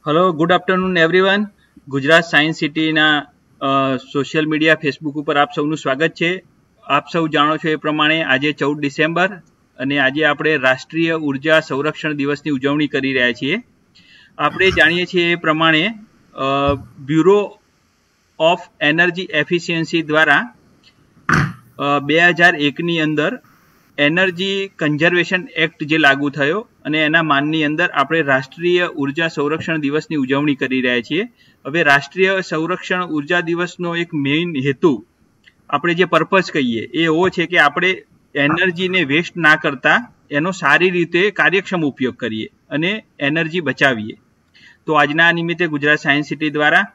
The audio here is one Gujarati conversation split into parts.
Hello, good afternoon everyone. Gujarat science સિટીના સોશિયલ મીડિયા ફેસબુક ઉપર આપ સૌનું સ્વાગત છે. આપ સૌ જાણો છો એ પ્રમાણે આજે 14 ડિસેમ્બર અને આજે આપણે રાષ્ટ્રીય ઉર્જા સંરક્ષણ દિવસની ઉજવણી કરી રહ્યા છીએ. આપણે જાણીએ છીએ એ પ્રમાણે બ્યુરો ઓફ એનર્જી એફિશિયન્સી દ્વારા 2001ની અંદર એનર્જી કન્ઝર્વેશન એક્ટ જે લાગુ થયો અને એના માનની અંદર આપણે રાષ્ટ્રીય ઉર્જા સંરક્ષણ દિવસની ઉજવણી કરી રહ્યા છીએ. હવે રાષ્ટ્રીય સંરક્ષણ ઉર્જા દિવસનો એક મેઇન હેતુ, આપણે જે પર્પઝ કહીએ એ એવો છે કે આપણે એનર્જીને વેસ્ટ ના કરતા એનો સારી રીતે કાર્યક્ષમ ઉપયોગ કરીએ અને એનર્જી બચાવીએ. તો આજના નિમિત્તે ગુજરાત સાયન્સ સિટી દ્વારા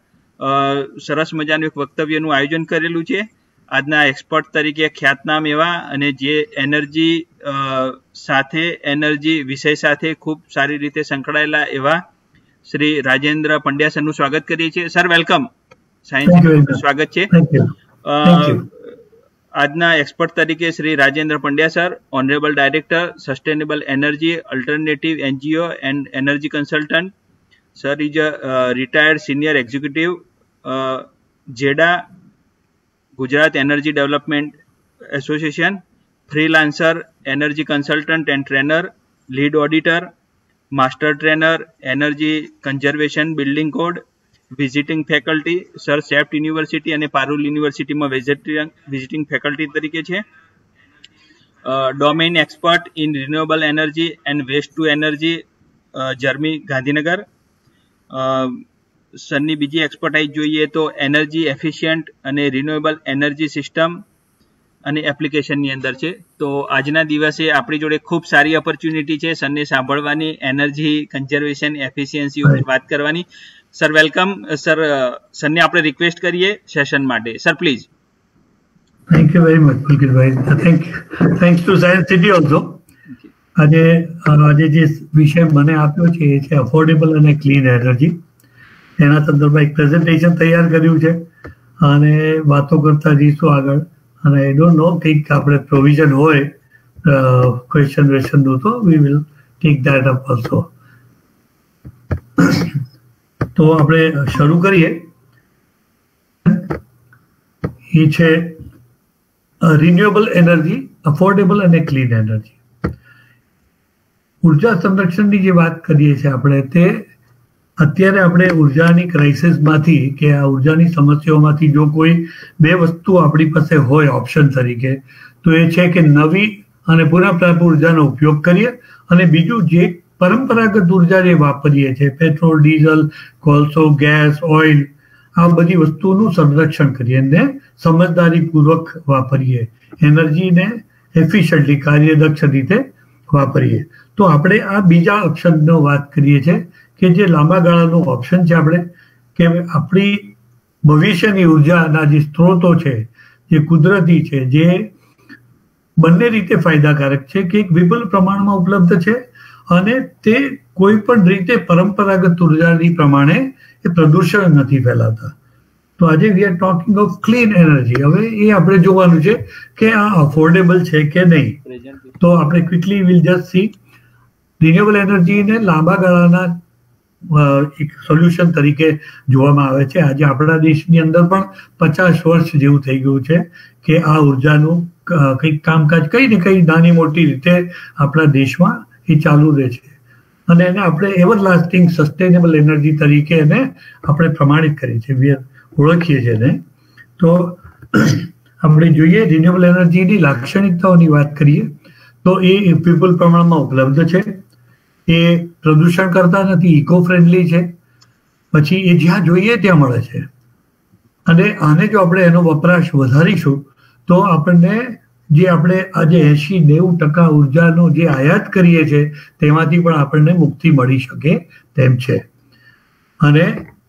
સરસ મજાનું એક વક્તવ્યનું આયોજન કરેલું છે. આજના એક્સપર્ટ તરીકે ખ્યાતનામ એવા અને જે એનર્જી સાથે એનર્જી વિષય સાથે ખૂબ સારી રીતે સંકળાયેલા એવા શ્રી રાજેન્દ્ર પંડ્યા સરનું સ્વાગત કરીએ છીએ. Sir, welcome. સાયન્સ સ્વાગત છે. આજના એક્સપર્ટ તરીકે Shri Rajendra Pandya sir, honourable director sustainable energy alternative NGO and energy consultant. Sir is a retired senior executive GEDA Gujarat Energy Development Association, freelancer, energy consultant and trainer, lead auditor, master trainer, energy conservation building code, visiting faculty. Sir SAFT University અને પારુલ યુનિવર્સિટીમાં visiting faculty તરીકે છે. Domain expert in renewable energy and waste to energy, જર્મી, Gandhinagar. સરની બીજી એક્સપર્ટાઇઝ જોઈએ તો એનર્જી એફિશિયન્ટ અને રિન્યુએબલ એનર્જી સિસ્ટમ અને એપ્લિકેશનની અંદર છે. તો આજના દિવસે આપણી જોડે ખૂબ સારી ઓપોર્ચ્યુનિટી છે સરને સાંભળવાની, એનર્જી કન્ઝર્વેશન એફિશિયન્સી ઉપર વાત કરવાની. Sir welcome. સર, સરને આપણે રિક્વેસ્ટ કરીએ સેશન માટે. Sir please. Thank you very much પુલકિતભાઈ. Thanks to science city also. આજે જે વિષય મને આપ્યો છે એ છે અફોર્ડેબલ અને ક્લીન એનર્જી. એના સંદર્ભમાં એક પ્રેઝન્ટેશન તૈયાર કર્યું છે અને વાતો કરતા જઈશું આગળ. અને આઈ ડોન્ટ નો કંઈક આપણે પ્રોવિઝન હોય ક્વેશ્ચન વેશનનું તો we will take that up also. તો આપણે શરૂ કરીએ. એ છે રિન્યુએબલ એનર્જી, અફોર્ડેબલ અને ક્લીન એનર્જી. ઉર્જા સંરક્ષણની જે વાત કરીએ છીએ આપણે, તે અત્યારે આપણે ઉર્જાની ક્રાઇસિસમાંથી કે આ ઉર્જાની સમસ્યાઓમાંથી જો કોઈ બે વસ્તુ આપણી પાસે હોય ઓપ્શન તરીકે, તો એ છે કે નવી અને પુનઃપ્રાપ્ય ઉર્જાનો ઉપયોગ કરીએ અને બીજું જે પરંપરાગત ઉર્જા જે વાપરીએ છીએ, પેટ્રોલ, ડીઝલ, કોલસો, ગેસ, ઓઇલ, આ બધી વસ્તુઓનું સંરક્ષણ કરીએ અને સમજદારીપૂર્વક વાપરીએ, એનર્જીને એફિશિયન્ટલી કાર્યદક્ષ રીતે વાપરીએ. તો આપણે આ બીજા ઓપ્શનનો વાત કરીએ છીએ કે જે લાંબા ગાળાનું ઓપ્શન છે આપણે, કે આપણી ભવિષ્યની ઉર્જાના જે સ્ત્રોતો છે, જે કુદરતી છે, જે બંને રીતે ફાયદાકારક છે, કે એક વિપુલ પ્રમાણમાં ઉપલબ્ધ છે અને તે કોઈ પણ રીતે પરંપરાગત ઉર્જાની પ્રમાણે એ પ્રદૂષણ નથી ફેલાવતા. તો આજે we are talking of clean energy. હવે એ આપણે જોવાનું છે કે આ અફોર્ડેબલ છે કે નહીં. તો આપણે quickly will just C. Renewable એનર્જીને લાંબા ગાળાના એક સોલ્યુશન તરીકે જોવામાં આવે છે. આજે આપણા દેશની અંદર પણ 50 વર્ષ જેવું થઈ ગયું છે કે આ ઉર્જાનું કંઈક કામકાજ કઈ ને કઈ નાની મોટી રીતે આપણા દેશમાં એ ચાલુ રહે છે અને એને આપણે એવરલાસ્ટિંગ સસ્ટેનેબલ એનર્જી તરીકે એને આપણે પ્રમાણિત કરીએ છીએ, ઓળખીએ છીએ એને. તો આપણે જોઈએ રિન્યુએબલ એનર્જીની લાક્ષણિકતાઓની વાત કરીએ તો એ વિપુલ પ્રમાણમાં ઉપલબ્ધ છે. એ પ્રદૂષણ કરતા નથી, ઇકો ફ્રેન્ડલી છે. પછી એ જ્યાં જોઈએ ત્યાં મળે છે. અને આને જો આપણે એનો વપરાશ વધારીશું તો આપણને જે આપણે આજે 80-90% ઉર્જાનો જે આયાત કરીએ છીએ તેમાંથી પણ આપણને મુક્તિ મળી શકે તેમ છે. અને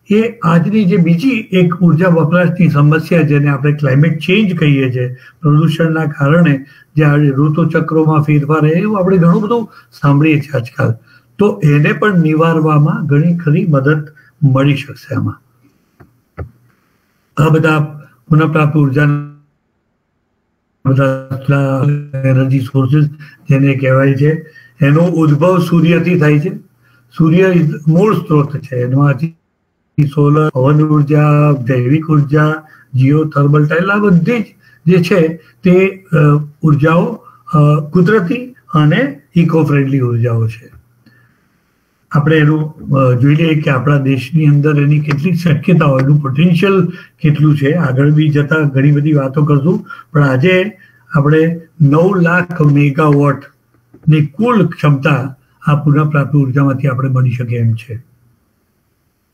એ આજની જે બીજી એક ઉર્જા વપરાશની સમસ્યા જેને આપણે ક્લાઇમેટ ચેન્જ કહીએ છીએ, પ્રદૂષણના કારણે જે ઋતુ ચક્રોમાં ફેરફાર એવું આપણે ઘણું બધું સાંભળીએ છીએ આજકાલ. તો એને પણ નિવારવામાં ઘણી ખરી મદદ મળી શકશે આમાં. આ બધા પુનઃપ્રાપ્ત ઉર્જાના બધા એનર્જી સોર્સિસ જેને કહેવાય છે, એનો ઉદ્ભવ સૂર્યથી થાય છે. સૂર્ય મૂળ સ્ત્રોત છે. એમાંથી સોલર, પવન ઉર્જા, જૈવિક ઉર્જા, જીઓથર્મલ ટાઇલ આ બધી જ જે છે તે ઉર્જાઓ કુદરતી અને ઇકો ફ્રેન્ડલી ઉર્જાઓ છે. આપણે એનું જોઈ લઈએ કે આપણા દેશની અંદર એની કેટલી શક્યતાઓ, એનું પોટેન્શિયલ કેટલું છે. આગળ બી જતા ઘણી બધી વાતો કરશું, પણ આજે આપણે 9 લાખ મેગાવોટની કુલ ક્ષમતા આ પુનઃપ્રાપ્ત ઉર્જામાંથી આપણે મળી શકે એમ છે.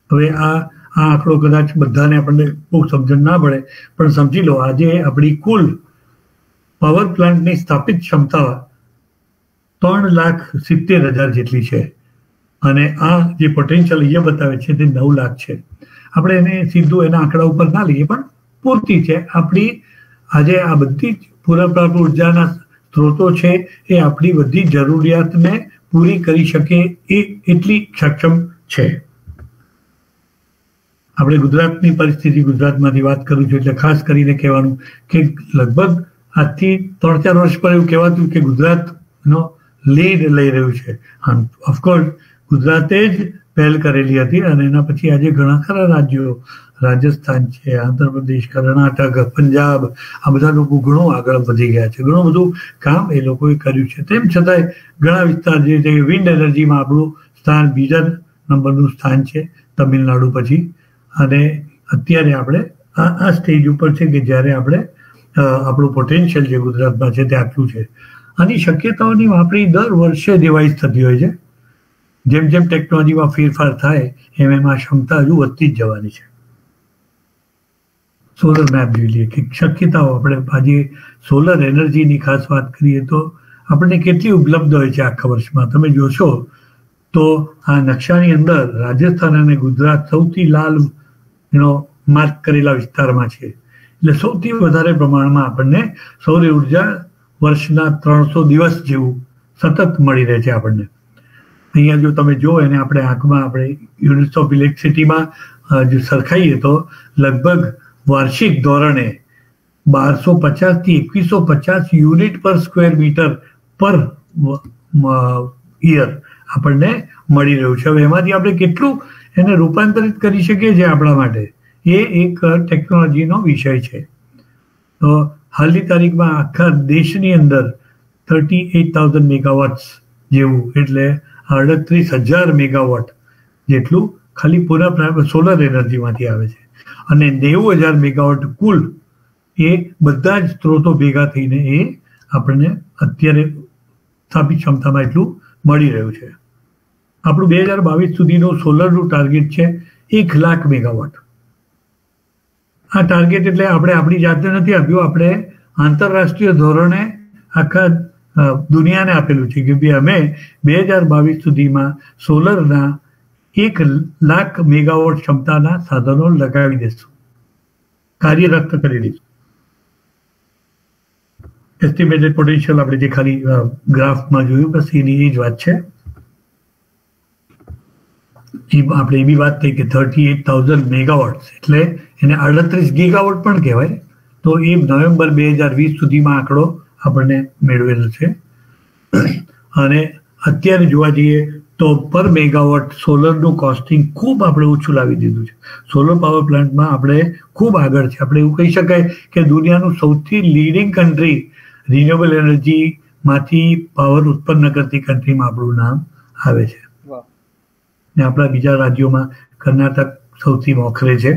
હવે આ આંકડો કદાચ બધાને આપણને બહુ સમજણ ના પડે, પણ સમજી લો આજે આપણી કુલ પાવર પ્લાન્ટની સ્થાપિત ક્ષમતા 3,70,000 જેટલી છે. અને આ જે પોટેન્શિયલ અહીંયા બતાવે છે તે 9 લાખ છે. આપણે એને સીધું એના આંકડા ઉપર ના લઈએ, પણ પૂરતી છે. આપણી આજે આ બધી જ પુનઃપ્રાપ્ત ઉર્જાના સ્ત્રોતો છે એ આપણી બધી જરૂરિયાતને પૂરી કરી શકે એ એટલી સક્ષમ છે. આપણે ગુજરાતની પરિસ્થિતિ, ગુજરાતમાંથી વાત કરું છું એટલે ખાસ કરીને કહેવાનું કે લગભગ આજથી 3-4 વર્ષ પર એવું કહેવાતું કે ગુજરાતનો લીડ લઈ રહ્યું છે. ઓફકોર્સ ગુજરાતે જ પહેલ કરેલી હતી અને એના પછી આજે ઘણા ખરા રાજ્યો, રાજસ્થાન છે, આંધ્રપ્રદેશ, કર્ણાટક, પંજાબ, આ બધા લોકો ઘણું આગળ વધી ગયા છે. ઘણું બધું કામ એ લોકોએ કર્યું છે. તેમ છતાંય ઘણા વિસ્તાર જે છે વિન્ડ એનર્જીમાં આપણું સ્થાન બીજા નંબરનું સ્થાન છે તમિલનાડુ પછી. અને અત્યારે આપણે આ સ્ટેજ ઉપર છે કે જ્યારે આપણે આપણું પોટેન્શિયલ જે ગુજરાતમાં છે તે આટલું છે. આની શક્યતાઓની આપણી દર વર્ષે રિવાઇઝ થતી હોય છે. જેમ જેમ ટેકનોલોજીમાં ફેરફાર થાય એમ એમ આ ક્ષમતા હજુ વધતી જ જવાની છે. સોલર મેપ જોઈ લઈએ કે શક્યતાઓ. આપણે આજે સોલર એનર્જીની ખાસ વાત કરીએ તો આપણને કેટલી ઉપલબ્ધ હોય છે આખા વર્ષમાં. તમે જોશો તો આ નકશાની અંદર રાજસ્થાન અને ગુજરાત સૌથી લાલ માર્ક કરેલા વિસ્તારમાં છે. એટલે સૌથી વધારે પ્રમાણમાં આપણને સૌર ઉર્જા વર્ષના 300 દિવસ જેવું સતત મળી રહે છે આપણને. અહીંયા જો તમે જો એને આપણે આંખમાં આપણે યુનિટ્સ ઓફ ઇલેક્ટ્રિસિટીમાં જો સરખાઈએ તો લગભગ વાર્ષિક ધોરણે 1250 થી 2150 યુનિટ પર સ્ક્વેર મીટર પર યર આપણને મળી રહ્યું છે. હવે એમાંથી આપણે કેટલું એને રૂપાંતરિત કરી શકીએ છીએ આપણા માટે એ એક ટેકનોલોજીનો વિષય છે. તો હાલની તારીખમાં આખા દેશની અંદર 38,000 મેગાવોટ્સ જેવું એટલે 38,000 મેગાવોટ જેટલું ખાલી પુનઃપ્રાપ્ત સોલર એનર્જીમાંથી આવે છે. અને 90,000 મેગાવોટ કુલ એ બધા જ સ્ત્રોતો ભેગા થઈને એ આપણને અત્યારે સ્થાપિત ક્ષમતામાં એટલું મળી રહ્યું છે. આપણું 2022 સુધીનું સોલરનું ટાર્ગેટ છે 1 લાખ મેગાવોટ. આ ટાર્ગેટ એટલે આપણે આપણી જાતે નથી આપ્યું, આપણે આંતરરાષ્ટ્રીય ધોરણે આખા દુનિયાને આપેલું છે કે ભાઈ અમે 2022 સુધીમાં સોલરના 1 લાખ મેગાવોટ ક્ષમતાના સાધનો લગાવી દઈશું, કાર્યરત કરી દઈશું. એસ્ટિમેટેડ પોટેન્શિયલ આપણે જે ખાલી ગ્રાફમાં જોયું બસ એની એ જ વાત છે. આપણે એવી વાત થઈ કે 38,000 મેગાવોટ એટલે એને 38 ગીગાવોટ પણ કહેવાય. તો એ નવેમ્બર 2020 સુધીમાં આંકડો આપણને મેળવેલો છે. અને અત્યારે જોવા જઈએ તો પર મેગાવોટ સોલરનું કોસ્ટિંગ ખૂબ આપણે ઓછું લાવી દીધું છે. સોલર પાવર પ્લાન્ટમાં આપણે ખૂબ આગળ છે. આપણે એવું કહી શકાય કે દુનિયાનું સૌથી લીડિંગ કન્ટ્રી રિન્યુએબલ એનર્જીમાંથી પાવર ઉત્પન્ન કરતી કન્ટ્રીમાં આપણું નામ આવે છે. ને આપણા બીજા રાજ્યોમાં કર્ણાટક સૌથી મોખરે છે.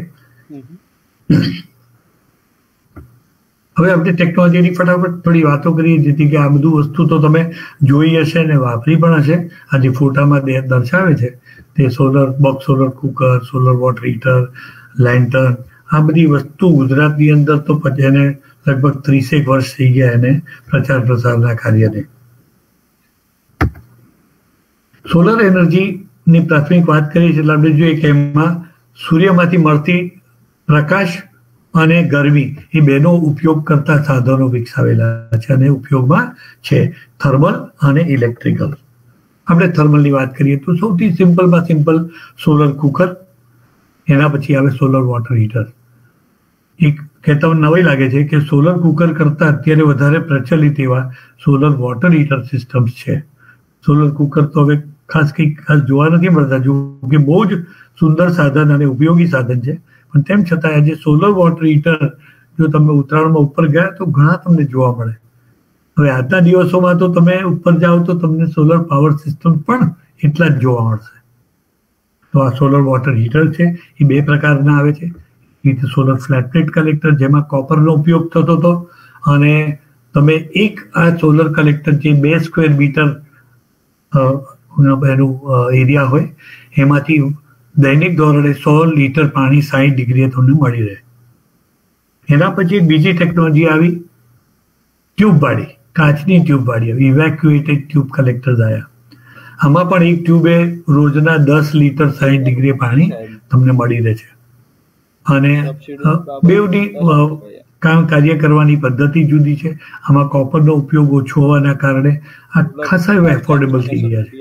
હવે આપણે ટેકનોલોજીની ફટાફટ થોડી વાતો કરીએ, જેથી કે આ બધું વસ્તુ તો તમે જોઈ હશે ને વાપરી પણ હશે. આ જે ફોટામાં દર્શાવે છે તે solar box, solar cooker, solar water heater, lantern, આ બધી વસ્તુ ગુજરાતની અંદર તો પછી એને લગભગ 30 વર્ષ થઈ ગયા એને પ્રચાર પ્રસારના કાર્યને. સોલર એનર્જીની પ્રાથમિક વાત કરીએ છીએ એટલે આપણે જોઈએ કે એમાં સૂર્યમાંથી મળતી પ્રકાશ અને ગરમી એ બેનો ઉપયોગ કરતા સાધનો વિકસાવેલા છે અને ઉપયોગમાં છે થર્મલ અને ઇલેક્ટ્રિકલ. આપણે થર્મલની વાત કરીએ તો સૌથી સિમ્પલમાં સિમ્પલ સોલર કુકર, એના પછી આવે સોલર વોટર હીટર. એક કહેતા નવાઈ લાગે છે કે સોલર કુકર કરતાં અત્યારે વધારે પ્રચલિત એવા સોલર વોટર હીટર સિસ્ટમ્સ છે. સોલર કુકર તો હવે ખાસ જોવા નથી મળતા, જો કે બહુ જ સુંદર સાધન અને ઉપયોગી સાધન છે, પણ તેમ છતાં આજે સોલર વોટર હીટર જો તમે ઉત્તરાયણમાં ઉપર ગયા તો ઘણા તમને જોવા મળે. હવે આજના દિવસોમાં તો તમે ઉપર જાઓ તો તમને સોલર પાવર સિસ્ટમ પણ એટલા જ જોવા મળશે. તો આ સોલર વોટર હીટર છે એ 2 પ્રકારના આવે છે. એક સોલર ફ્લેટ પ્લેટ કલેક્ટર જેમાં કોપરનો ઉપયોગ થતો હતો, અને તમે એક આ સોલર કલેક્ટર જે 2 સ્ક્વેર મીટર એનું એરિયા હોય એમાંથી દૈનિક ધોરણે 100 લીટર પાણી 60 ડિગ્રીએ તમને મળી રહે. એના પછી બીજી ટેકનોલોજી આવી ટ્યુબવાળી, કાચની ટ્યુબવાળી આવી, ઇવેક્યુએટેડ ટ્યુબ કલેક્ટર્સ આવ્યા. આમાં પણ એક ટ્યુબે રોજના 10 લીટર 60 ડિગ્રી પાણી તમને મળી રહે છે. અને બેવની કાર્ય કરવાની પદ્ધતિ જુદી છે. આમાં કોપરનો ઉપયોગ ઓછો હોવાના કારણે આ ખાસા એવા એફોર્ડેબલ થઈ ગયા છે.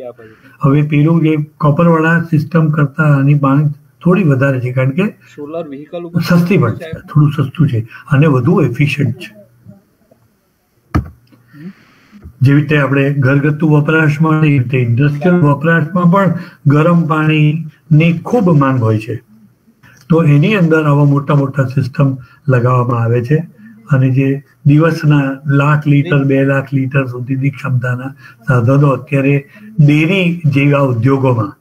હવે પેલું જે કોપરવાળા સિસ્ટમ કરતા આની માંગ થોડી વધારે છે, કારણ કે સોલર વ્હીકલ સસ્તી પણ છે, થોડું સસ્તું છે અને વધુ એફિશિયન્ટ છે. જેવી રીતે આપણે ઘરગથ્થુ વપરાશમાં, એવી રીતે ઇન્ડસ્ટ્રીયલ વપરાશમાં પણ ગરમ પાણીની ખૂબ માંગ હોય છે. તો એની અંદર આવા મોટા મોટા સિસ્ટમ લગાવવામાં આવે છે, અને જે દિવસના 1 લાખ લીટર 2 લાખ લીટર સુધીની ક્ષમતાના સાધનો અત્યારે ડેરી જેવા ઉદ્યોગોમાં,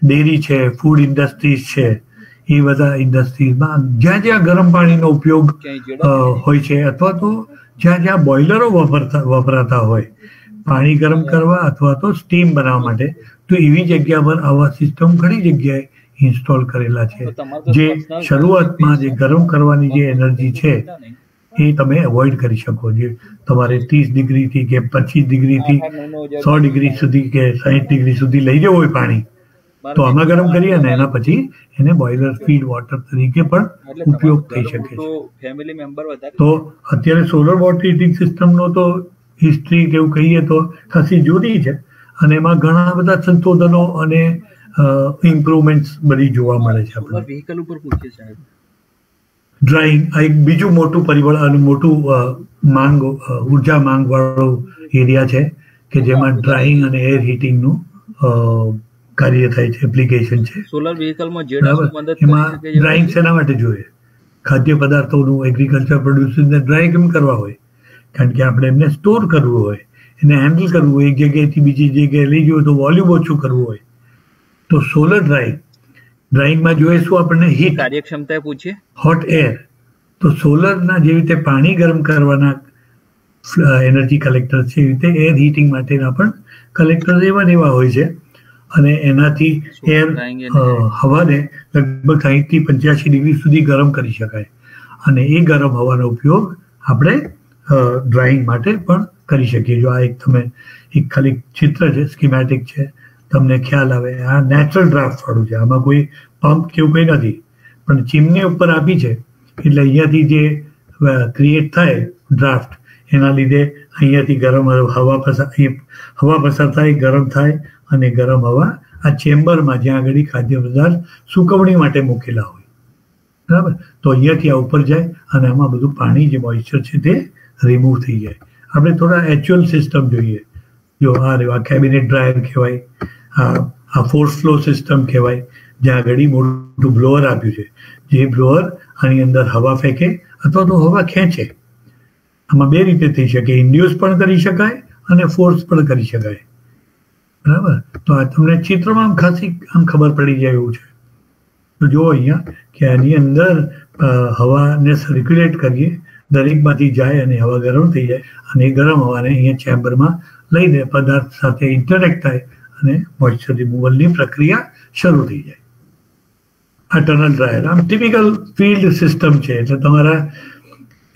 ડેરી છે, ફૂડ ઇન્ડસ્ટ્રીઝ છે, એ બધા ઇન્ડસ્ટ્રીઝમાં જ્યાં જ્યાં ગરમ પાણીનો ઉપયોગ હોય છે, અથવા તો જ્યાં જ્યાં બોઇલરો વપરાતા હોય પાણી ગરમ કરવા અથવા તો સ્ટીમ બનાવવા માટે, તો એવી જગ્યા પર આવા સિસ્ટમ ઘણી જગ્યાએ ઇન્સ્ટોલ કરેલા છે. જે શરૂઆતમાં જે ગરમ કરવાની જે એનર્જી છે એ તમે એવોઇડ કરી શકો. જે તમારે 30 ડિગ્રીથી કે 25 ડિગ્રીથી 100 ડિગ્રી સુધી કે 60 ડિગ્રી સુધી લઈ જવું હોય પાણી, તો આમાં ગરમ કરીએ ને એના પછી એને બોઇલર ફીડ વોટર તરીકે પણ ઉપયોગ થઈ શકે છે. તો અત્યારે સોલર વોટર હીટિંગ સિસ્ટમનો તો હિસ્ટ્રી કેવું કહીએ તો ખાસી જૂની છે, અને એમાં ઘણા બધા સંશોધનો અને ઇમ્પ્રુવમેન્ટ્સ બધી જોવા મળે છે. આપણે વ્હીકલ ઉપર પૂછીએ સાહેબ, ડ્રાઇંગ આ એક બીજું મોટું પરિબળ અને મોટું માંગ, ઉર્જા માંગ વાળો એરિયા છે કે જેમાં ડ્રાઇંગ અને એર હીટિંગનું કાર્ય થાય છે, એપ્લિકેશન છે. સોલર વ્હીકલમાં એમાં ડ્રાઇંગ શેના માટે જોઈએ? ખાદ્ય પદાર્થોનું, એગ્રીકલ્ચર પ્રોડ્યુસરને ડ્રાય કેમ કરવા હોય? કારણ કે આપણે એમને સ્ટોર કરવું હોય, એને હેન્ડલ કરવું હોય, એક જગ્યાએથી બીજી જગ્યાએ લઈ જવું તો વોલ્યુમ ઓછું કરવું હોય, તો સોલર ડ્રાઇંગમાં જોઈએ શું આપણને? હીટ, કાર્યક્ષમતા પૂછીએ, હોટ એર. તો સોલરના જેવી રીતે પાણી ગરમ કરવાના એનર્જી કલેક્ટર છે, એવી રીતે એર હીટિંગ માટેના પણ કલેક્ટર એવા ને એવા હોય છે, અને એનાથી એર હવાને લગભગ 60 થી 85 ડિગ્રી સુધી ગરમ કરી શકાય, અને એ ગરમ હવાનો ઉપયોગ આપણે ડ્રાઇંગ માટે પણ કરી શકીએ. જો આ એક તમે એક ખાલી ચિત્ર છે, સ્કીમેટિક છે, તમને ખ્યાલ આવે. આ નેચરલ ડ્રાફ્ટ વાળું છે, આમાં કોઈ પંપ કેવું કંઈ નથી, પણ ચીમની ઉપર આપી છે એટલે અહીંયાથી જે ક્રિએટ થાય ડ્રાફ્ટ, એના લીધે અહીંયાથી ગરમ હવા પસાર થાય, ગરમ થાય, અને ગરમ હવા આ ચેમ્બરમાં જ્યાં આગળ ખાદ્ય પદાર્થ સુકવણી માટે મૂકેલા હોય, બરાબર, તો અહીંયાથી આ ઉપર જાય અને આમાં બધું પાણી જે મોઇસ્ચર છે તે રિમૂવ થઈ જાય. આપણે થોડા એચ્યુઅલ સિસ્ટમ જોઈએ. જો આ કેબિનેટ ડ્રાયર કહેવાય, આ ફોર્સ ફ્લો સિસ્ટમ કહેવાય, જ્યાં આગળ મોટું બ્લોઅર આપ્યું છે, જે બ્લોઅર આની અંદર હવા ફેંકે અથવા તો હવા ખેંચે. આમાં 2 રીતે થઈ શકે, ઇન્ડ્યુસ પણ કરી શકાય અને ફોર્સ પણ કરી શકાય, બરાબર. તો આ તમને ચિત્રમાં ખાસી ખબર પડી જાય એવું છે. તો જુઓ અહીંયા કે આની અંદર હવાને સર્ક્યુલેટ કરીએ દરેકમાંથી જાય અને હવા ગરમ થઈ જાય અને એ ગરમ હવાને અહીંયા ચેમ્બરમાં લઈને પદાર્થ સાથે ઇન્ટરેક્ટ થાય અને મોઇશ્ચર રિમૂવલની પ્રક્રિયા શરૂ થઈ જાય. આ ટનલ ડ્રાયર આમ ટિપિકલ ફિલ્ડ સિસ્ટમ છે. એટલે તમારા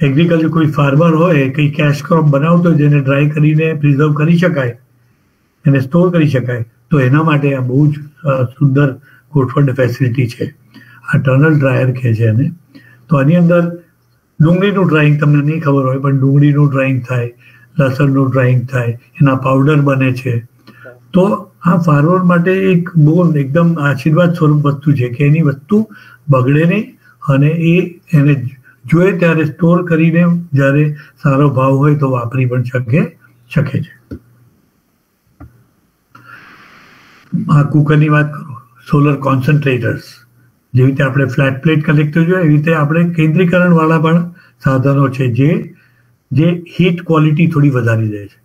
એગ્રીકલ્ચર કોઈ ફાર્મર હોય કંઈ કેશ ક્રોપ બનાવતો હોય જેને ડ્રાય કરીને પ્રિઝર્વ કરી શકાય, એને સ્ટોર કરી શકાય, તો એના માટે આ બહુ જ સુંદર ગોઠવણ ફેસિલિટી છે. આ ટનલ ડ્રાયર કહે છે એને. તો આની અંદર ડુંગળીનું ડ્રાઈંગ તમને નહીં ખબર હોય પણ ડુંગળીનું ડ્રાઈંગ થાય, લસણનું ડ્રાઈંગ થાય, એના પાવડર બને છે. તો આ ફાર્મર માટે એક બહુ એકદમ આશીર્વાદ સ્વરૂપ વસ્તુ છે કે એની વસ્તુ બગડે નહીં અને એને જોઈએ ત્યારે સ્ટોર કરીને જ્યારે સારો ભાવ હોય તો વાપરી પણ શકે છે. આ કુકરની વાત કરો, સોલર કોન્સન્ટ્રેટર્સ, જેવી રીતે આપણે ફ્લેટ પ્લેટ કલેક્ટર જોઈએ એવી રીતે આપણે કેન્દ્રીકરણ વાળા પણ સાધનો છે જે હીટ ક્વોલિટી થોડી વધારી દે છે.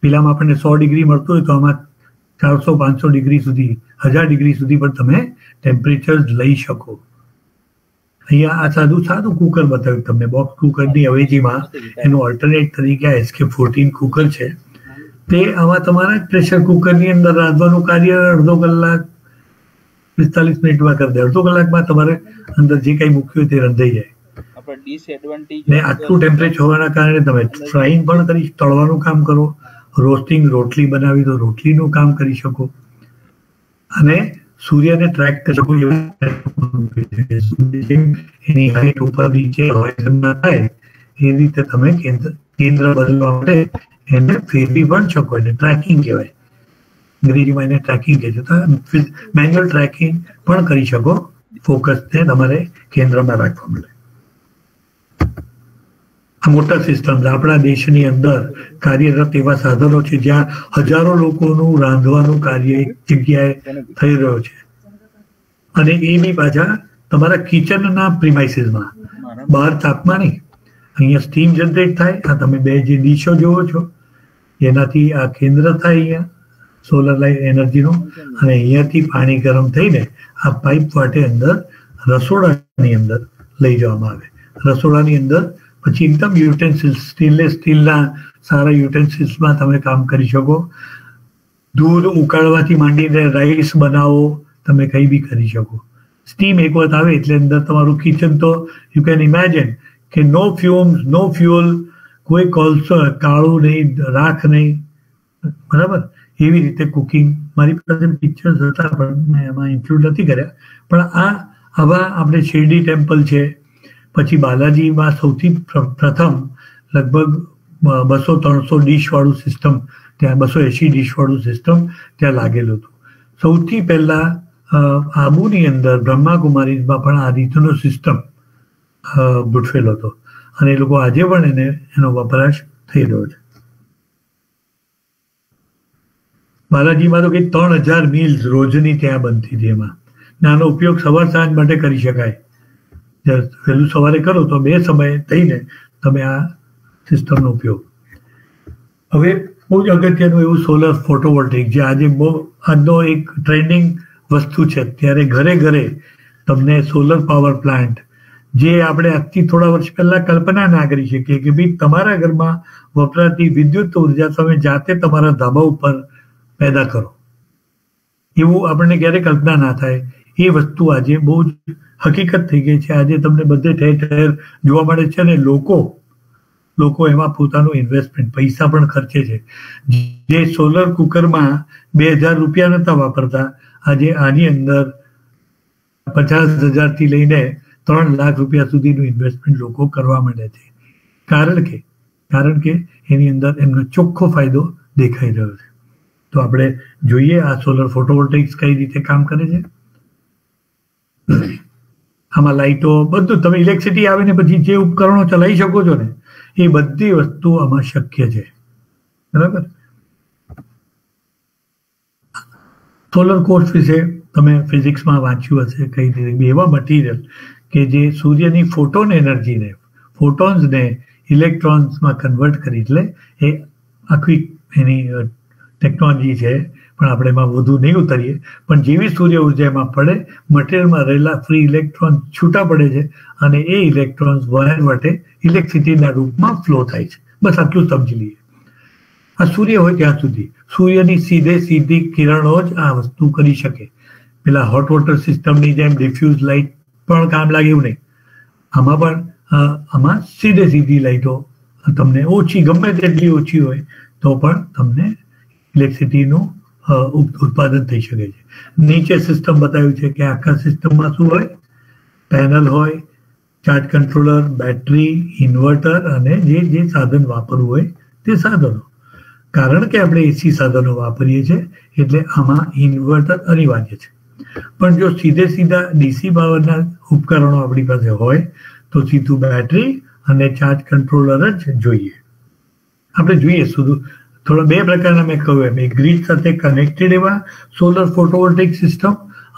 પેલામાં આપણને 100 ડિગ્રી મળતું હોય તો આમાં 400-500 ડિગ્રી સુધી, 1000 ડિગ્રી સુધી પણ તમે ટેમ્પરેચર લઈ શકો. અહીંયા આ સાદું કુકર બતાવ્યું તમને. બોક્સ કુકરની અવેજીમાં એનું ઓલ્ટરનેટ તરીકે આ SK14 કુકર છે. તે આમાં તમારા પ્રેશર કુકરની અંદર રાંધવાનું કાર્ય અડધો કલાક 45 મિનિટમાં કરી દે. અડધો કલાકમાં તમારે અંદર જે કંઈ મૂક્યું તે રંધાઈ જાય. ને આટલું ટેમ્પરેચર હોવાના કારણે તમે ફ્રાઈંગ પણ કરી, તળવાનું કામ કરો, રોસ્ટિંગ રોટલી બનાવી તો રોટલીનું કામ કરી શકો અને સૂર્યને ટ્રેક કરી શકો. એની હાઈટ ઉપર નીચે હોય થાય એ રીતે તમે કેન્દ્ર બદલવા માટે એને ફેરવી પણ શકો. એટલે ટ્રેકિંગ કહેવાય, અંગ્રેજીમાં એને ટ્રેકિંગ કહે છે. તો મેન્યુઅલ ટ્રેકિંગ પણ કરી શકો ફોકસને તમારે કેન્દ્રમાં રાખવા માટે. આ મોટા સિસ્ટમ આપણા દેશની અંદર કાર્યરત એવા સાધનો છે જ્યાં હજારો લોકોનું રાંધવાનું કાર્ય એક જગ્યાએ થઈ રહ્યો છે અને એ બી પાછા તમારા કિચનના પ્રિમાઇસીસમાં, બહાર તાપમાં નહીં. અહીંયા સ્ટીમ જનરેટ થાય. આ તમે બે જે ડીશો જોવો છો એનાથી આ કેન્દ્ર થાય અહીંયા સોલર લાઇટ એનર્જીનું અને અહીંયાથી પાણી ગરમ થઈને આ પાઇપ વાટે અંદર રસોડાની અંદર લઈ જવામાં આવે. રસોડાની અંદર પછી એકદમ યુટેન્સિલ્સ, સ્ટીલના સારા યુટેન્સિલ્સમાં તમે કામ કરી શકો. દૂધ ઉકાળવાથી માંડીને રાઈસ બનાવો, તમે કંઈ બી કરી શકો. સ્ટીમ એક વખત આવે એટલે અંદર તમારું કિચન તો યુ કેન ઇમેજિન કે નો ફ્યુમ્સ, નો ફ્યુઅલ, કોઈ કોલસો, કાળું નહીં, રાખ નહીં, બરાબર. એવી રીતે કુકિંગ. મારી પાસે પિક્ચર્સ હતા પણ મેં એમાં ઇન્ક્લુડ નથી કર્યા. પણ આવા આપણે શિરડી ટેમ્પલ છે, પછી બાલાજીમાં સૌથી પ્રથમ લગભગ 200-300 ડીશવાળું સિસ્ટમ, ત્યાં 280 ડીશવાળું સિસ્ટમ ત્યાં લાગેલું હતું. સૌથી પહેલાં આબુની અંદર બ્રહ્માકુમારીઝમાં પણ આ રીતનો સિસ્ટમ ગોઠવેલો હતો અને એ લોકો આજે પણ એનો વપરાશ થઈ રહ્યો છે. બાલાજીમાં તો કંઈક 3000 મીલ્સ રોજની ત્યાં બનતી હતી. એમાં આનો ઉપયોગ સવાર સાંજ માટે કરી શકાય. વહેલું સવારે કરો તો 2 સમયે થઈને તમે આ સિસ્ટમનો ઉપયોગ. હવે બહુ જ અગત્યનું એવું સોલર ફોટોવોલ્ટેઇક જે આજે બહુ આજનો એક ટ્રેન્ડિંગ વસ્તુ છે. ત્યારે ઘરે ઘરે તમને સોલર પાવર પ્લાન્ટ, જે આપણે આજથી થોડા વર્ષ પહેલા કલ્પના ના કરી શકીએ કે ભાઈ તમારા ઘરમાં વપરાતી વિદ્યુત ઉર્જા તમે જાતે તમારા ધાબા ઉપર પેદા કરો, એવું આપણને ક્યારે કલ્પના ના થાય. એ વસ્તુ આજે બહુ જ હકીકત થઈ ગઈ છે. આજે તમને બધે ઠેર ઠેર જોવા મળે છે અને લોકો એમાં પોતાનું ઇન્વેસ્ટમેન્ટ, પૈસા પણ ખર્ચે છે. જે સોલર કુકરમાં 2000 રૂપિયા નહોતા વાપરતા, આજે આની અંદર 50,000 થી લઈને 3 લાખ રૂપિયા સુધીનું ઇન્વેસ્ટમેન્ટ લોકો કરવા માંડે છે. કારણ કે એની અંદર એમનો ચોખ્ખો ફાયદો દેખાઈ રહ્યો છે. તો આપણે જોઈએ આ સોલર ફોટોવોલ્ટેઇક્સ કઈ રીતે કામ કરે છે. આમાં લાઇટો બધું, તમે ઇલેક્ટ્રિસિટી આવે ને પછી જે ઉપકરણો ચલાવી શકો છો ને એ બધી વસ્તુ આમાં શક્ય છે, બરાબર. સોલર કોર્સ વિશે તમે ફિઝિક્સમાં વાંચ્યું હશે કઈ રીતે. એવા મટીરિયલ કે જે સૂર્યની ફોટોન એનર્જીને, ફોટોન્સને ઇલેક્ટ્રોન્સમાં કન્વર્ટ કરી, એટલે એ આખી એની ટેકનોલોજી છે, પણ આપણે એમાં વધુ નહીં ઉતરીએ. પણ જેવી સૂર્ય ઉર્જા એમાં પડે, મટીરિયલમાં રહેલા ફ્રી ઇલેક્ટ્રોન છૂટા પડે છે અને એ ઇલેક્ટ્રોન્સ વાયર વટે ઇલેક્ટ્રિસિટીના રૂપમાં ફ્લો થાય છે. બસ આટલું સમજી લઈએ. આ સૂર્ય હોય ત્યાં સુધી સૂર્યની સીધી કિરણો જ આ વસ્તુ કરી શકે. પેલા હોટ વોટર સિસ્ટમની જેમ ડિફ્યુઝ લાઇટ પણ કામ લાગે એવું નહીં. આમાં સીધી લાઇટો તમને ઓછી, ગમે તેટલી ઓછી હોય તો પણ તમને ઇલેક્ટ્રિસિટીનું ઉત્પાદન થઈ શકે છે. નીચે સિસ્ટમ બતાવ્યું છે કે આખા સિસ્ટમમાં શું હોય, પેનલ હોય, ચાર્જ કંટ્રોલર, બેટરી, ઇન્વર્ટર અને જે સાધન વાપરવું હોય તે સાધનો. કારણ કે આપણે એસી સાધનો વાપરીએ છીએ એટલે આમાં ઇન્વર્ટર અનિવાર્ય છે. પણ જો સીધા ડીસી પાવરના ઉપકરણો આપણી પાસે હોય તો સીધું બેટરી અને ચાર્જ કંટ્રોલર જ જોઈએ. આપણે જોઈએ થોડા બે પ્રકારના મેં કહ્યું એમ, એક ગ્રીડ સાથે કનેક્ટેડ એવા સોલર ફોટોવોલ્ટેઇક સિસ્ટમ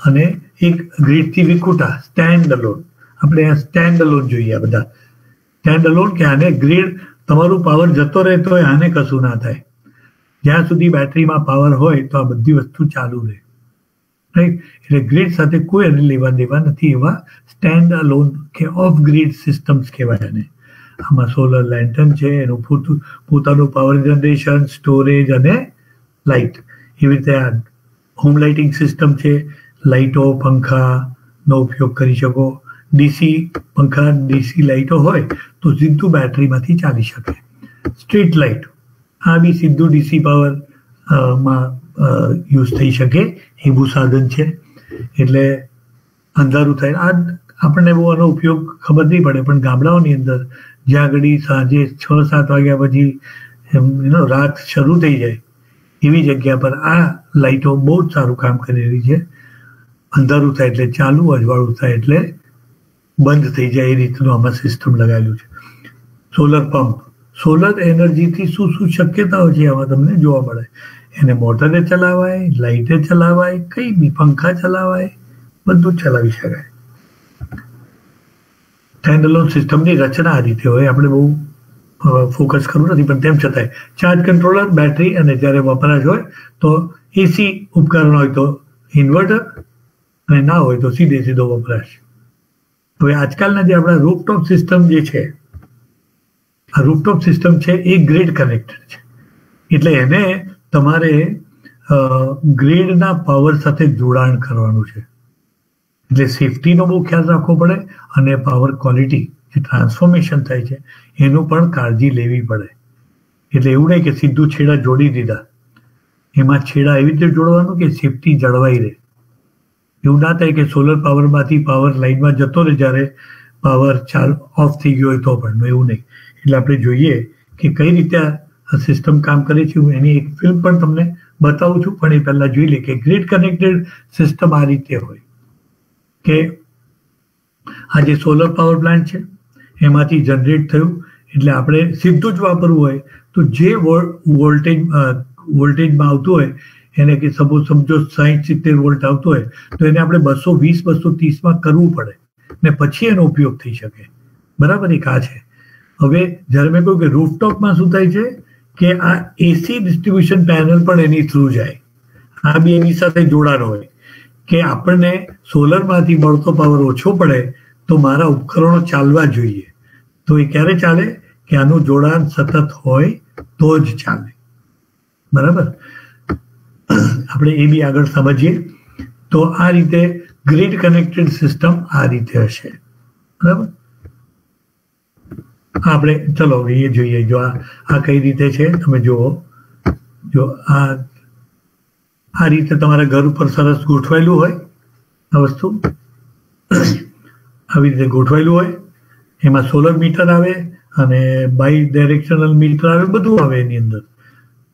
અને એક ગ્રીડથી વિખૂટા સ્ટેન્ડ અલોન. આપણે આ સ્ટેન્ડ અલોન જોઈએ. આ બધા સ્ટેન્ડ અલોન કે આને ગ્રીડ, તમારું પાવર જતો રહેતો હોય આને કશું ના થાય. જ્યાં સુધી બેટરીમાં પાવર હોય તો આ બધી વસ્તુ ચાલુ રહે, રાઈટ. એટલે ગ્રીડ સાથે કોઈ લેવા દેવા નથી એવા સ્ટેન્ડ અલોન કે ઓફ ગ્રીડ સિસ્ટમ્સ કહેવાય એને. આમાં સોલર લેન્ટર્ન છે, એનું પોતાનું પાવર જનરેશન, સ્ટોરેજ અને લાઇટ. એવી રીતે આ હોમ લાઇટિંગ સિસ્ટમ છે. લાઇટો, પંખાનો ઉપયોગ કરી શકો. ડીસી પંખા, ડીસી લાઇટો હોય તો સીધું બેટરીમાંથી ચાલી શકે. સ્ટ્રીટ લાઇટ, આ બી સીધું ડીસી પાવર માં યુઝ થઈ શકે એવું સાધન છે. એટલે અંધારું થાય. આ આપણને બહુ આનો ઉપયોગ ખબર નહીં પડે, પણ ગામડાઓની અંદર જ્યાં આગળ સાંજે 6-7 વાગ્યા પછી રાત શરૂ થઈ જાય એવી જગ્યા પર આ લાઇટો બહુ જ સારું કામ કરી રહી છે. અંધારું થાય એટલે ચાલુ, અજવાળું થાય એટલે બંધ થઈ જાય એ રીતનું આમાં સિસ્ટમ લગાવેલું છે. સોલર પંપ, સોલર એનર્જીથી શું શક્યતાઓ છે આમાં તમને જોવા મળે. એને મોટરે ચલાવાય, લાઇટે ચલાવાય, કઈ બી પંખા ચલાવાય, બધું જ ચલાવી શકાય. સ્ટેન્ડ અલોન સિસ્ટમની રચના આ રીતે હોય. આપણે બહુ ફોકસ કરવું નથી, પણ તેમ છતાંય ચાર્જ કંટ્રોલર, બેટરી અને જ્યારે વપરાશ હોય તો એસી ઉપકરણ હોય તો ઇન્વર્ટર અને ના હોય તો સીધો વપરાશ. હવે આજકાલના જે આપણા રૂફટોપ સિસ્ટમ જે છે, આ રૂફટોપ સિસ્ટમ છે એ ગ્રીડ કનેક્ટેડ છે. એટલે એને તમારે ગ્રીડના પાવર સાથે જોડાણ કરવાનું છે. એટલે સેફટીનો બહુ ખ્યાલ રાખવો પડે અને પાવર ક્વોલિટી જે ટ્રાન્સફોર્મેશન થાય છે એનું પણ કાળજી લેવી પડે. એટલે એવું નહીં કે સીધું છેડા જોડી દીધા, એમાં છેડા એવી રીતે જોડવાનું કે સેફટી જળવાઈ રહે. એવું ના થાય કે સોલર પાવરમાંથી પાવર લાઇનમાં જતો રહે જ્યારે પાવર ઓફ થઈ ગયો હોય તો પણ, એવું નહીં. એટલે આપણે જોઈએ કે કઈ રીતે આ સિસ્ટમ કામ કરે છે. હું એની એક ફિલ્મ પણ તમને બતાવું છું, પણ એ પહેલાં જોઈ લે કે ગ્રીડ કનેક્ટેડ સિસ્ટમ આ રીતે હોય કે આ જે સોલર પાવર પ્લાન્ટ છે એમાંથી જનરેટ થયું એટલે આપણે સીધું જ વાપરવું હોય તો જે વોલ્ટેજમાં આવતું હોય એને કે સપોઝ સમજો 60-70 વોલ્ટ આવતો હોય તો એને આપણે 220-230માં કરવું પડે ને પછી એનો ઉપયોગ થઈ શકે. બરાબર, એક આ છે. હવે જ્યારે મેં કહ્યું કે રૂફટોપમાં શું થાય છે કે આ એસી ડિસ્ટ્રીબ્યુશન પેનલ પણ એની થ્રુ જાય. આ બી એની સાથે જોડાણ હોય કે આપણને સોલરમાંથી મળતો પાવર ઓછો પડે તો મારા ઉપકરણો ચાલવા જોઈએ. તો એ ક્યારે ચાલે કે આનું જોડાણ સતત હોય તો જ ચાલે. બરાબર, આપણે એ બી આગળ સમજીએ. તો આ રીતે ગ્રીડ કનેક્ટેડ સિસ્ટમ આ રીતે હશે. બરાબર, આપણે ચલો એ જોઈએ. જો આ કઈ રીતે છે તમે જુઓ. જો આ રીતે તમારા ઘર ઉપર સરસ ગોઠવાયેલું હોય આ વસ્તુ, આવી રીતે ગોઠવાયેલું હોય. એમાં સોલર મીટર આવે અને બાય ડાયરેક્શનલ મીટર આવે, બધું આવે એની અંદર.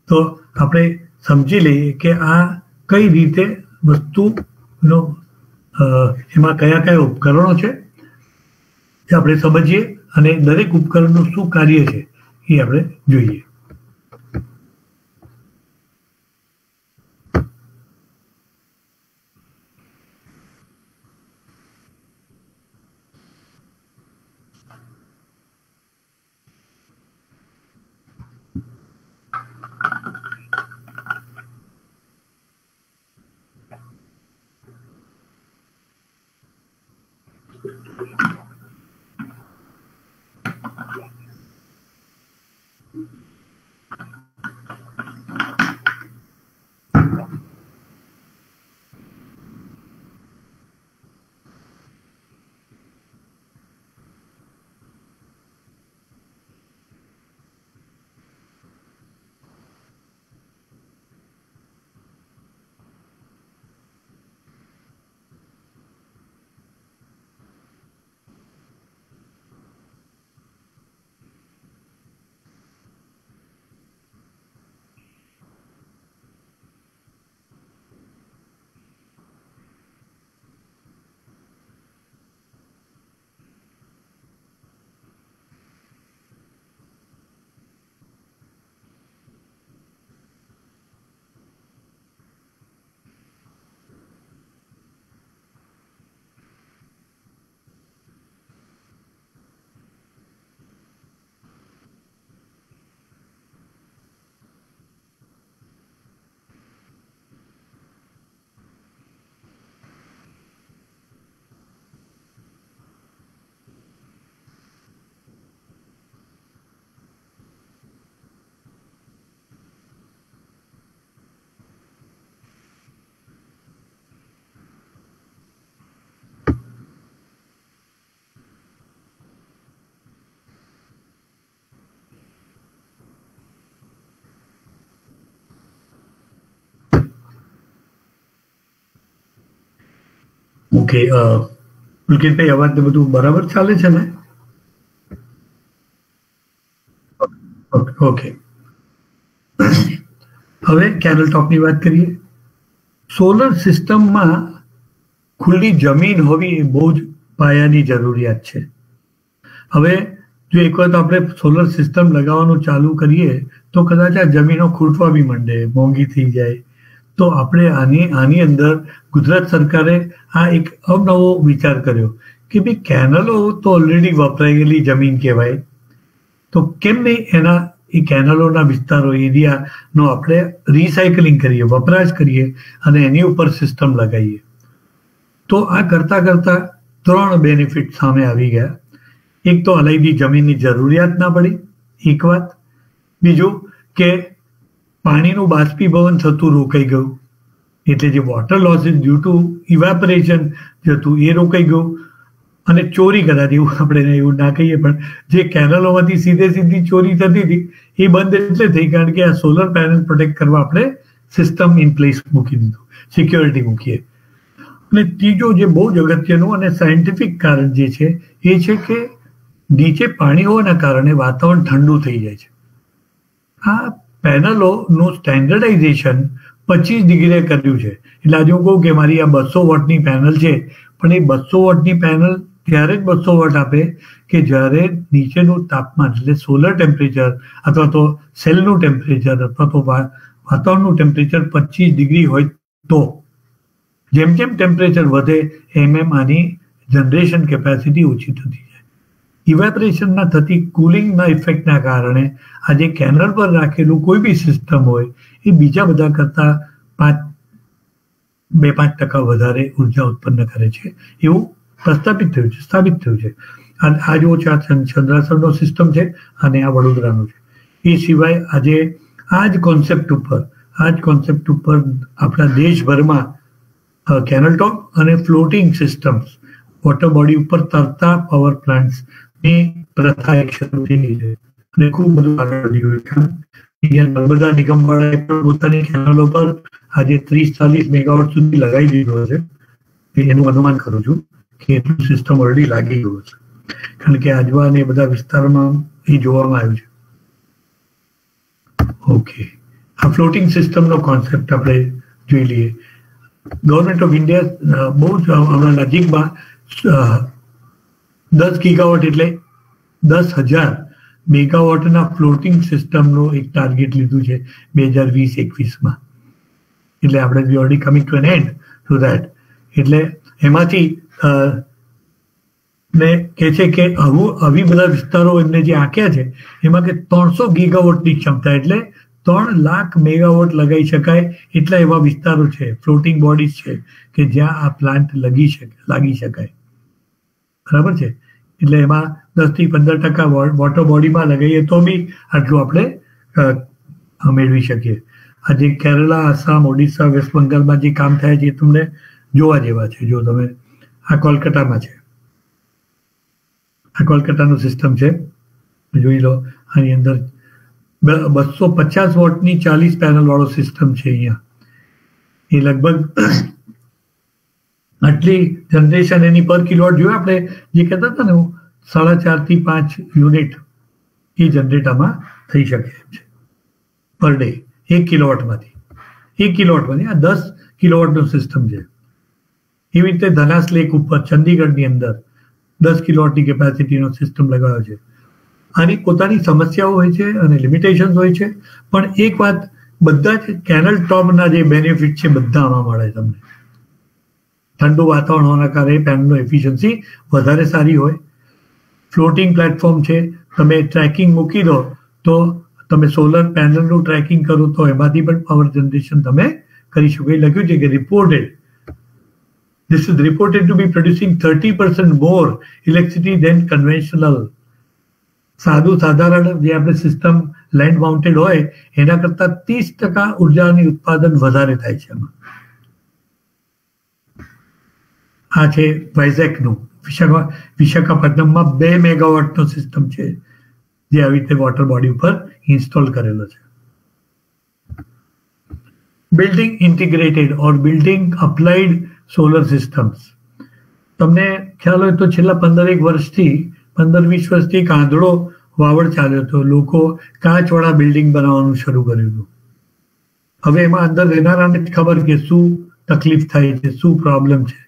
તો આપણે સમજી લઈએ કે આ કઈ રીતે વસ્તુનો એમાં કયા કયા ઉપકરણો છે એ આપણે સમજીએ અને દરેક ઉપકરણનું શું કાર્ય છે એ આપણે જોઈએ. ઓકે, પુલકિતભાઈ અવાજ ને બધું બરાબર ચાલે છે ને? ઓકે, હવે કેનલ ટોપની વાત કરીએ. સોલર સિસ્ટમમાં ખુલ્લી જમીન હોવી એ બહુ જ પાયાની જરૂરિયાત છે. હવે જો એક વખત આપણે સોલર સિસ્ટમ લગાવવાનું ચાલુ કરીએ તો કદાચ આ જમીનો ખૂટવા બી માંડે, મોંઘી થઈ જાય. તો આપણે આની અંદર ગુજરાત સરકારે આ એક અવનવો વિચાર કર્યો કે ભાઈ કેનલો તો ઓલરેડી વપરાયેલી જમીન કહેવાય, તો કેમ નહીં એ કેનલોના વિસ્તારો એરિયાનો આપણે રિસાયકલિંગ કરીએ, વપરાશ કરીએ અને એની ઉપર સિસ્ટમ લગાવીએ. તો આ કરતા કરતા 3 બેનિફિટ સામે આવી ગયા. એક તો અલાયદી જમીનની જરૂરિયાત ના પડી, એક વાત. બીજું કે પાણીનું બાષ્પીભવન થતું રોકાઈ ગયું, એટલે જે વોટર લોસીસ ડ્યુ ટુ ઇવેપરેશન જતું એ રોકાઈ ગયું. અને ચોરી કદાચ એવું આપણે એવું ના કહીએ, પણ જે કેનલોમાંથી સીધી ચોરી થતી હતી એ બંધ એટલે થઈ, કારણ કે આ સોલર પેનલ પ્રોટેક્ટ કરવા આપણે સિસ્ટમ ઇન પ્લેસ મૂકી દીધું, સિક્યોરિટી મૂકીએ. અને ત્રીજો જે બહુ જ અગત્યનું અને સાયન્ટિફિક કારણ જે છે એ છે કે નીચે પાણી હોવાના કારણે વાતાવરણ ઠંડુ થઈ જાય છે. આ પેનલોનું સ્ટેન્ડર્ડાઇઝેશન 25 ડિગ્રીએ કર્યું છે. એટલે આજે હું કહું કે મારી આ 200 વોટની પેનલ છે, પણ એ 200 વોટની પેનલ ત્યારે જ 200 વોટ આપે કે જ્યારે નીચેનું તાપમાન, એટલે સોલર ટેમ્પરેચર અથવા તો સેલનું ટેમ્પરેચર અથવા તો વાતાવરણનું ટેમ્પરેચર 25 ડિગ્રી હોય. તો જેમ જેમ ટેમ્પરેચર વધે એમ આની જનરેશન કેપેસિટી ઓછી થતી જાય. ઇવેપરેશનના થતી કુલિંગના ઇફેક્ટના કારણે આજે કેનલ પર રાખેલું કોઈ બી સિસ્ટમ હોય એ બીજા બધા કરતાં 2-5% વધારે ઉર્જા ઉત્પન્ન કરે છે, એવું પ્રસ્થાપિત થયું છે, સ્થાપિત થયું છે. આ જો ચંદ્રાસરનો સિસ્ટમ છે અને આ વડોદરાનો છે. એ સિવાય આજે આ જ કોન્સેપ્ટ ઉપર આપણા દેશભરમાં કેનલ ટોપ અને ફ્લોટિંગ સિસ્ટમ્સ, વોટર બોડી ઉપર તરતા પાવર પ્લાન્ટ્સની પ્રથા એક શરૂ થઈ છે અને ખૂબ બધું આગળ વધી ગયું છે. અહીંયા નર્મદા નિગમ વાળાએ પણ પોતાની કેનલો પર આજે 30-40 મેગાવોટ સુધી લગાવી દીધો છે. એનું અનુમાન કરું છું કે એટલું સિસ્ટમ ઓલરેડી લાગી ગયું છે, કારણ કે આજવા અને બધા વિસ્તારમાં એ જોવામાં આવ્યું છે. ઓકે, આ ફ્લોટિંગ સિસ્ટમનો કોન્સેપ્ટ આપણે જોઈ લઈએ. ગવર્મેન્ટ ઓફ ઇન્ડિયા બહુ જ હમણાં નજીકમાં 10 ગીગાવોટ એટલે 10,000 મેગાવોટના ફ્લોટિંગ સિસ્ટમનું એક ટાર્ગેટ લીધું છે 2020-21માં. એટલે આપણે we already coming to an end to that. એટલે એમાંથી ને કહે છે કે આવી બધા વિસ્તારો એમને જે આંક્યા છે એમાં કે 300 ગીગાવોટની ક્ષમતા, એટલે 3 લાખ મેગાવોટ લગાવી શકાય એટલા એવા વિસ્તારો છે, ફ્લોટિંગ બોડીઝ છે કે જ્યાં આ પ્લાન્ટ લાગી શકાય. બરાબર છે. એટલે એમાં 10-15% વોટર બોડીમાં લગાવીએ તો બી આટલું આપણે મેળવી શકીએ. આજે કેરલા, આસામ, ઓડિશા, વેસ્ટ બંગાળમાં જે કામ થાય છે એ તમને જોવા જેવા છે. જો તમે આ કોલકાતામાં છે, આ કોલકાતાનું સિસ્ટમ છે, જોઈ લો. આની અંદર 250 વોટની 40 પેનલ વાળો સિસ્ટમ છે. અહીંયા એ લગભગ આટલી જનરેશન એની પર કિલોવોટ જોયું આપણે જે કહેતા હતા ને 4.5 થી 5 યુનિટ એ જનરેટ આમાં થઈ શકે છે પર ડે, 1 કિલોવોટમાંથી. આ 10 કિલોવોટનું સિસ્ટમ છે. એવી રીતે ધનાસ લેક ઉપર ચંદીગઢની અંદર 10 કિલોવોટની કેપેસિટીનો સિસ્ટમ લગાવ્યો છે. આની પોતાની સમસ્યાઓ હોય છે અને લિમિટેશન્સ હોય છે, પણ એક વાત, બધા જ કેનલ ટોપના જે બેનિફિટ છે બધા આમાં મળે તમને. ઠંડુ વાતાવરણ હોવાના કારણે પેનલનો એફિશિયન્સી વધારે સારી હોય. ફ્લોટિંગ પ્લેટફોર્મ છે, તમે ટ્રેકિંગ મૂકી દો તો તમે સોલર પેનલનું ટ્રેકિંગ કરો તો એમાંથી પણ પાવર જનરેશન તમે કરી શકો. એ લખ્યું છે કે this is reported to be producing 30% more electricity than conventional. સાધારણ જે આપણે સિસ્ટમ લેન્ડ માઉન્ટેડ હોય એના કરતા 30% ઉર્જાની ઉત્પાદન વધારે થાય છે એમાં. આ છે વાઇઝેકનું, વિશાખાપટ્ટનમમાં 2 મેગાવોટનો સિસ્ટમ છે જે આવી રીતે વોટર બોડી ઉપર ઇન્સ્ટોલ કરેલો છે. બિલ્ડિંગ ઇન્ટિગ્રેટેડ ઓર બિલ્ડિંગ અપ્લાઇડ સોલર સિસ્ટમ્સ. તમને ખ્યાલ હોય તો છેલ્લા 15-20 વર્ષથી એક આંધળો વાવડ ચાલ્યો હતો. લોકો કાચવાળા બિલ્ડિંગ બનાવવાનું શરૂ કર્યું હતું. હવે એમાં અંદર રહેનારાને જ ખબર કે શું તકલીફ થાય છે, શું પ્રોબ્લેમ છે.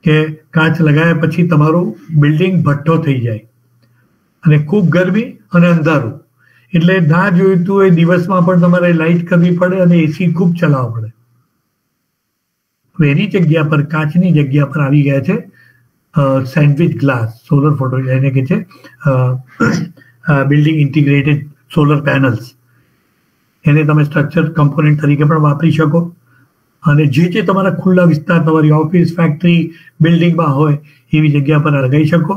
કે કાચ લગાવ્યા પછી તમારું બિલ્ડિંગ ભઠ્ઠો થઈ જાય અને ખૂબ ગરમી અને અંધારું. એટલે ના જોઈતું એ દિવસમાં પણ તમારે લાઇટ કરવી પડે અને એસી ખૂબ ચલાવવા પડે. હવે એની જગ્યા પર, કાચની જગ્યા પર આવી ગયા છે સેન્ડવિચ ગ્લાસ સોલર ફોટો, એને કહે છે બિલ્ડિંગ ઇન્ટિગ્રેટેડ સોલર પેનલ્સ. એને તમે સ્ટ્રક્ચર કમ્પોનન્ટ તરીકે પણ વાપરી શકો અને જે તમારા ખુલ્લા વિસ્તાર, તમારી ઓફિસ, ફેક્ટરી, બિલ્ડિંગમાં હોય એવી જગ્યા પર લગાવી શકો.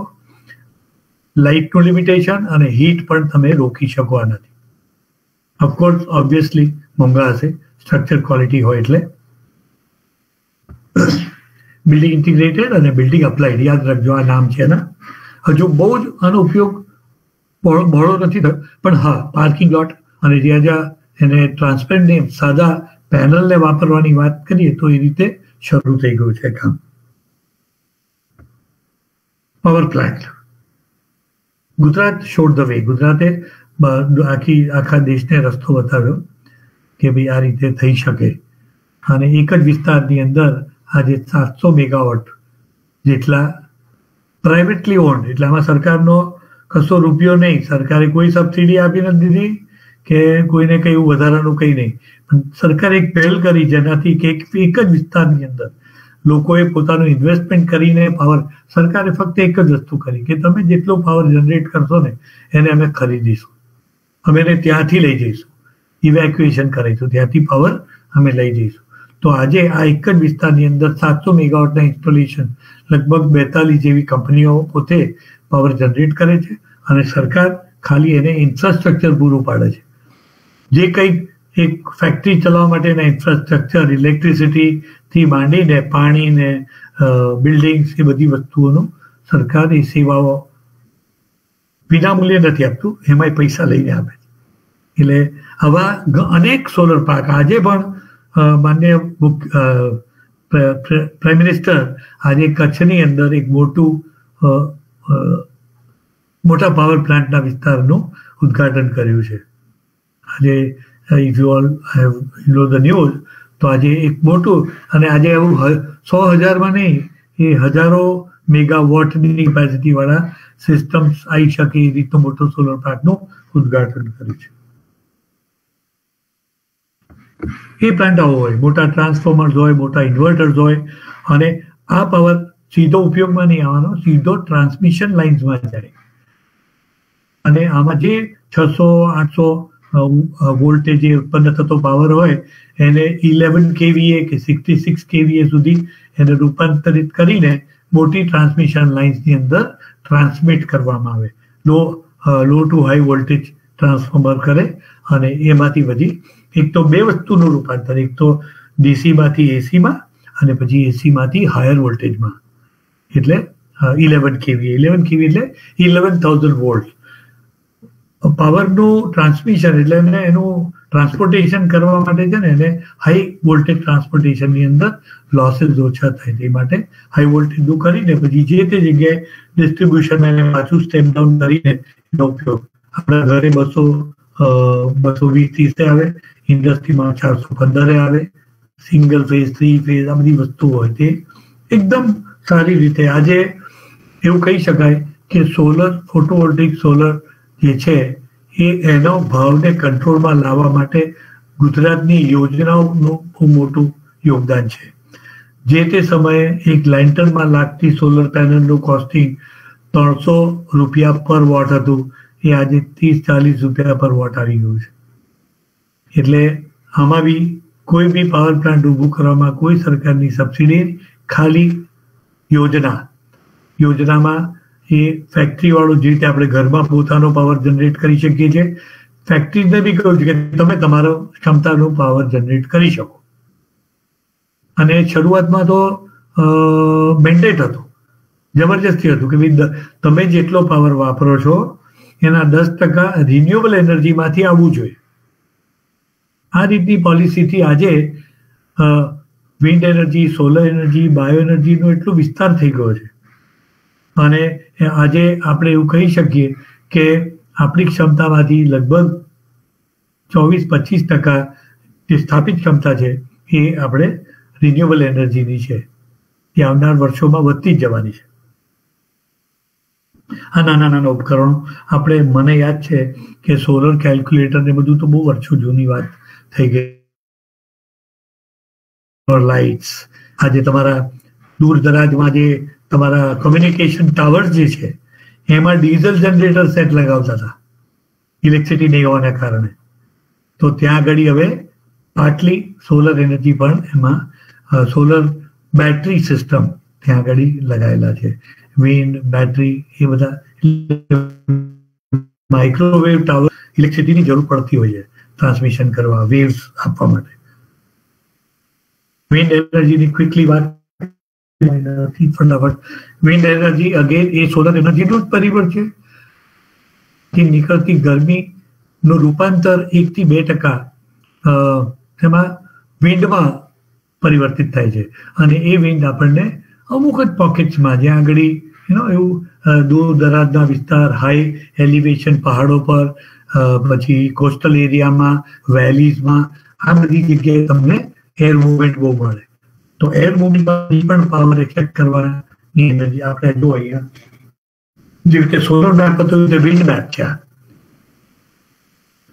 લાઇટનું લિમિટેશન અને હીટ પણ તમે રોકી શકો આનાથી. ઓફકોર્સ ઓબ્વિયસલી મોંઘા હશે, સ્ટ્રક્ચર ક્વોલિટી હોય એટલે. બિલ્ડિંગ ઇન્ટિગ્રેટેડ અને બિલ્ડિંગ અપ્લાઇડ, યાદ રાખજો આ નામ છે એના. હજુ બહુ જ આનો ઉપયોગ બહોળો નથી થયો, પણ હા, પાર્કિંગ લોટ અને જ્યાં જ્યાં એને ટ્રાન્સપેરન્ટ સાદા પેનલને વાપરવાની વાત કરીએ તો એ રીતે શરૂ થઈ ગયું છે કામ. Power plant. Gujarat showed the way. ગુજરાતે આખા દેશને રસ્તો બતાવ્યો કે ભાઈ આ રીતે થઈ શકે. અને એક જ વિસ્તારની અંદર આજે 700 મેગાવોટ જેટલા પ્રાઇવેટલી ઓન્ડ, એટલે આમાં સરકારનો કશો રૂપિયો નહીં, સરકારે કોઈ સબસિડી આપી નથી દીધી કે કોઈને કંઈ વધારાનું કંઈ નહીં, પણ સરકારે એક પહેલ કરી જેનાથી કે એક જ વિસ્તારની અંદર લોકોએ પોતાનું ઇન્વેસ્ટમેન્ટ કરીને પાવર, સરકારે ફક્ત એક જ વસ્તુ કરી કે તમે જેટલો પાવર જનરેટ કરશો ને એને અમે ખરીદીશું, અમે એને ત્યાંથી લઈ જઈશું, ઇવેક્યુએશન કરીશું, ત્યાંથી પાવર અમે લઈ જઈશું. તો આજે આ એક જ વિસ્તારની અંદર 700 મેગાવોટના ઇન્સ્ટોલેશન, લગભગ 42 જેવી કંપનીઓ પોતે પાવર જનરેટ કરે છે અને સરકાર ખાલી એને ઇન્ફ્રાસ્ટ્રક્ચર પૂરું પાડે છે. જે કંઈક એક ફેક્ટરી ચલાવવા માટેના ઇન્ફ્રાસ્ટ્રક્ચર, ઇલેક્ટ્રિસિટીથી માંડીને પાણીને, બિલ્ડિંગ્સ, એ બધી વસ્તુઓનું સરકાર એ સેવાઓ વિનામૂલ્યે નથી આપતું, એમાંય પૈસા લઈને આપે છે. એટલે આવા અનેક સોલર પાર્ક આજે પણ માન્ય પ્રાઇમ મિનિસ્ટર આજે કચ્છની અંદર એક મોટા પાવર પ્લાન્ટના વિસ્તારનું ઉદ્ઘાટન કર્યું છે. આજે if you all have know the news, તો આજે એક મોટું, અને આજે એવું 100,000માં નહીં, એ હજારો મેગાવોટની કેપેસિટી વાળા સિસ્ટમ્સ આવી શકે એ રીતનું મોટું સોલર પાર્કનું ઉદ્ઘાટન કર્યું છે. એ પ્લાન્ટ આવો હોય, મોટા ટ્રાન્સફોર્મર્સ હોય, મોટા ઇન્વર્ટર્સ હોય, અને આ પાવર સીધો ઉપયોગમાં નહીં આવવાનો, સીધો ટ્રાન્સમિશન લાઇન્સમાં જાય. અને આમાં જે 600-800 વોલ્ટે જે ઉત્પન્ન થતો પાવર હોય એને 11 kVA કે 66 kVA સુધી એને રૂપાંતરિત કરીને મોટી ટ્રાન્સમિશન લાઇન્સની અંદર ટ્રાન્સમિટ કરવામાં આવે. લો ટુ હાઈ વોલ્ટેજ ટ્રાન્સફોર્મર કરે અને એમાંથી બધી એક તો બે વસ્તુનું રૂપાંતર, એક તો ડીસીમાંથી એસીમાં અને પછી એસીમાંથી હાયર વોલ્ટેજમાં, એટલે 11 kVA. 11 kVA એટલે 11,000 વોલ્ટ. પાવરનું ટ્રાન્સમિશન એટલે એનું ટ્રાન્સપોર્ટેશન કરવા માટે છે ને એને હાઈ વોલ્ટેજ ટ્રાન્સપોર્ટેશનની અંદર લોસીસ ઓછા થાય, તે માટે હાઈ વોલ્ટેજનું કરીને પછી જે તે જગ્યાએ ડિસ્ટ્રીબ્યુશન એને પાછું સ્ટેપ ડાઉન કરીને એનો ઉપયોગ આપણા ઘરે 220-30 આવે, ઇન્ડસ્ટ્રીમાં 415 આવે, સિંગલ ફેઝ, 3 ફેઝ, આ બધી વસ્તુઓ હોય તે એકદમ સારી રીતે. આજે એવું કહી શકાય કે સોલર, ફોટોવોલ્ટેઇક સોલર જે છે એ એનો ભાવને કંટ્રોલમાં લાવવા માટે ગુજરાતની યોજનાઓનું બહુ મોટું યોગદાન છે. જે તે સમયે એક લેન્ટરમાં લાગતી સોલર પેનલનું કોસ્ટિંગ 300 રૂપિયા પર વોટ હતું, એ આજે 30-40 રૂપિયા પર વોટ આવી ગયું છે. એટલે આમાં બી કોઈ બી પાવર પ્લાન્ટ ઊભું કરવામાં કોઈ સરકારની સબસિડી, ખાલી યોજનામાં એ ફેક્ટરી વાળું જે રીતે આપણે ઘરમાં પોતાનો પાવર જનરેટ કરી શકીએ છીએ, ફેક્ટરીને બી કહ્યું છે કે તમે તમારો ક્ષમતાનો પાવર જનરેટ કરી શકો. અને શરૂઆતમાં તો મેન્ડેટ હતું, જબરજસ્તી હતું કે ભાઈ તમે જેટલો પાવર વાપરો છો એના 10% રિન્યુએબલ એનર્જીમાંથી આવવું જોઈએ. આ રીતની પોલિસીથી આજે wind energy, solar energy, bio એનર્જીનો એટલો વિસ્તાર થઈ ગયો છે. અને આજે આપણે એવું કહી શકીએ કે આપણી ક્ષમતામાંથી લગભગ 24-25% જે સ્થાપિત ક્ષમતા છે એ આપણે રિન્યુએબલ એનર્જીની છે. એ આવનાર વર્ષોમાં વધતી જ જવાની છે. આ નાના નાના ઉપકરણો આપણે, મને યાદ છે કે સોલર કેલ્ક્યુલેટર ને બધું તો બહુ વર્ષો જૂની વાત થઈ ગઈ. લાઇટ્સ, આજે તમારા દૂર દરાજમાં જે તમારા કોમ્યુનિકેશન ટાવર્સ જે છે એમાં ડીઝલ જનરેટર સેટ લગાવતા હતા ઇલેક્ટ્રિસિટી નહીં હોવાના કારણે. તો ત્યાં આગળ હવે આટલી સોલર એનર્જી પણ એમાં સોલર બેટરી સિસ્ટમ ત્યાં આગળ લગાવેલા છે. વિન્ડ, બેટરી એ બધા માઇક્રોવેવ ટાવર ઇલેક્ટ્રિસિટીની જરૂર પડતી હોય છે ટ્રાન્સમિશન કરવા, વેવ્સ આપવા માટે. વિન્ડ એનર્જીની ક્વિકલી વાત ફટાફટ. વિન્ડ એનર્જી અગેન એ સોલર એનર્જીનું જ પરિબળ છે. થી નીકળતી ગરમીનું રૂપાંતર 1-2% તેમાં વિન્ડમાં પરિવર્તિત થાય છે. અને એ વિન્ડ આપણને અમુક જ પોકેટ્સમાં, જ્યાં આગળ એવું દૂર દરાજના વિસ્તાર, હાઈ એલિવેશન પહાડો પર, પછી કોસ્ટલ એરિયામાં, વેલીઝમાં, આ બધી જગ્યાએ તમને એર મુવમેન્ટ બહુ મળે. તો એર મુવમેન્ટમાં પણ પાવર એક્સેપ્ટ કરવાની એનર્જી આપણે જો અહીંયા જે રીતે સોલર મેપ હતો એ વિન્ડ મેપ છે.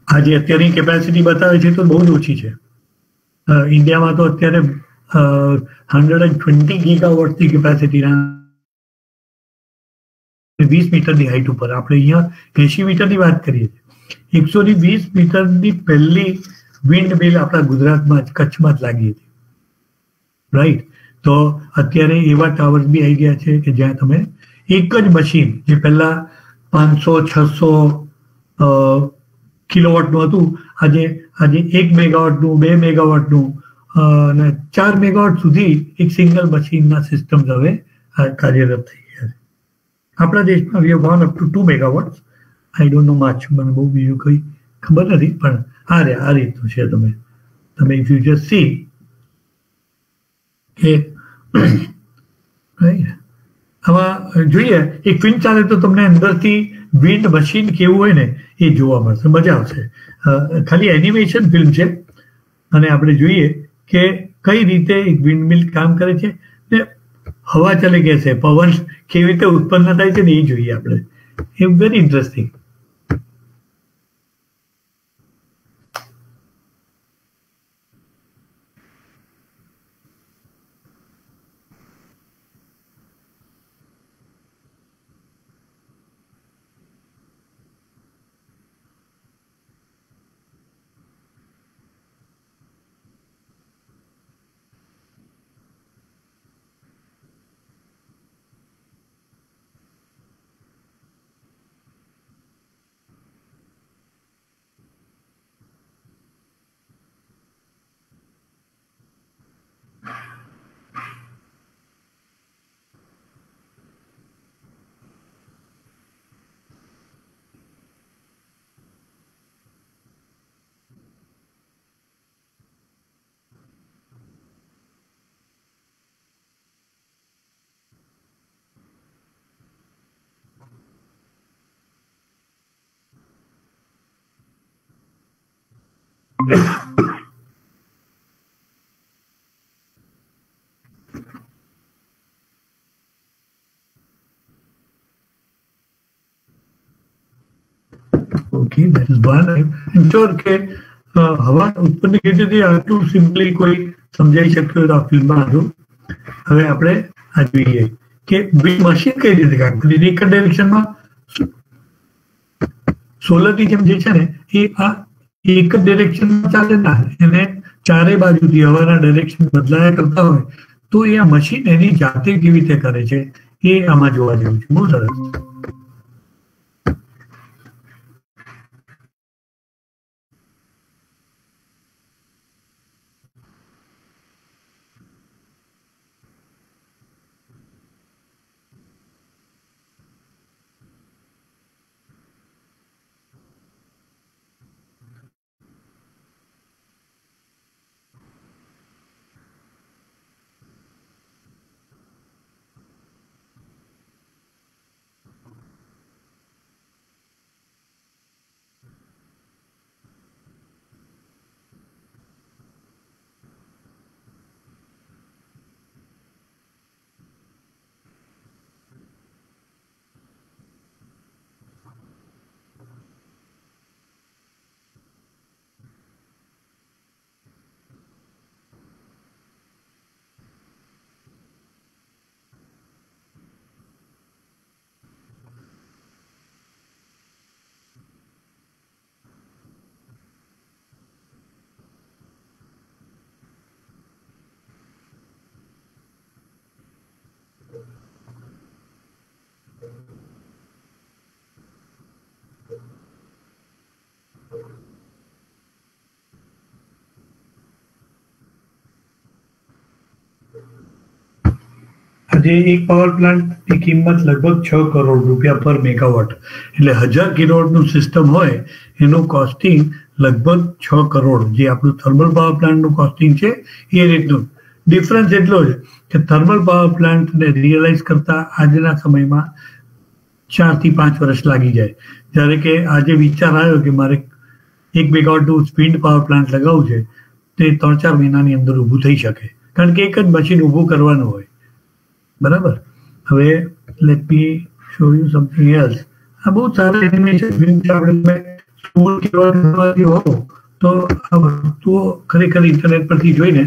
આજે અત્યારની કેપેસિટી બતાવે છે તો બહુ જ ઓછી છે. ઇન્ડિયામાં તો અત્યારે 120 ગીગાવોટની કેપેસિટીના 20 મીટરની હાઈટ ઉપર, આપણે અહીંયા 80 મીટરની વાત કરીએ છીએ. 120 મીટરની પહેલી વિન્ડ મિલ આપણા ગુજરાતમાં જ, કચ્છમાં જ લાગી હતી. રાઈટ. તો અત્યારે એવા ટાવર્સ બી આવી ગયા છે કે જ્યાં તમે એક જ મશીન, જે પહેલા 500-600 કિલોવોટનું હતું, આજે 1 મેગાવોટનું, 2 મેગાવોટનું અને 4 મેગાવોટ સુધી એક સિંગલ મશીનના સિસ્ટમ હવે કાર્યરત થઈ ગયા છે. આપણા દેશમાં we have gone up to 2 megawatt. I don't know much, મને બહુ બીજું કંઈ ખબર નથી, પણ આ રીતનું છે. તમે ઇફ યુ જસ્ટ સી કે આમાં જોઈએ એક ફિલ્મ ચાલે તો તમને અંદરથી વિન્ડ મશીન કેવું હોય ને એ જોવા મળશે, મજા આવશે. ખાલી એનિમેશન ફિલ્મ છે અને આપણે જોઈએ કે કઈ રીતે એક વિન્ડ મિલ કામ કરે છે ને હવા ચાલે કેસે, પવન કેવી રીતે ઉત્પન્ન થાય છે ને એ જોઈએ આપણે. એ very interesting. Okay, that is one. I'm sure કે હવા ઉત્પન્ન કેવી રીતે આટલું સિમ્પલી કોઈ સમજાઈ શક્યું હોય તો આ ફિલ્મમાં હતું. હવે આપણે આ જોઈએ કે મશીન કઈ રીતે કામ કરે. એક ડાયરેક્શનમાં સોલરની જેમ જે છે ને એ આ એક જ ડાયરેક્શનમાં ચાલે ના, એને ચારે બાજુથી હવાના ડાયરેક્શન બદલાયા કરતા હોય તો એ આ મશીન એની જાતે કેવી રીતે કરે છે એ આમાં જોવા જેવું છે. બહુ સરસ. આજે એક પાવર પ્લાન્ટની કિંમત લગભગ 6 કરોડ રૂપિયા પર મેગાવોટ, એટલે 1000 કિલોવોટનું સિસ્ટમ હોય એનું કોસ્ટિંગ લગભગ 6 કરોડ, જે આપણું થર્મલ પાવર પ્લાન્ટનું કોસ્ટિંગ છે એ રીતનું. ડિફરન્સ એટલો જ કે થર્મલ પાવર પ્લાન્ટને રિયલાઇઝ કરતા આજના સમયમાં 4 થી 5 વર્ષ લાગી જાય, જ્યારે કે આજે વિચાર આવ્યો કે મારે 1 મેગાવોટનું વિન્ડ પાવર પ્લાન્ટ લગાવવું છે તે 3-4 મહિનાની અંદર ઊભું થઈ શકે, કારણ કે એક જ મશીન ઊભું કરવાનું હોય. બરાબર. હવે let me show you something else. આ બહુ સારા એનિમેશન આપણે સ્કૂલ કેવાથી હો તો આ વસ્તુઓ ખરેખર ઇન્ટરનેટ પરથી જોઈને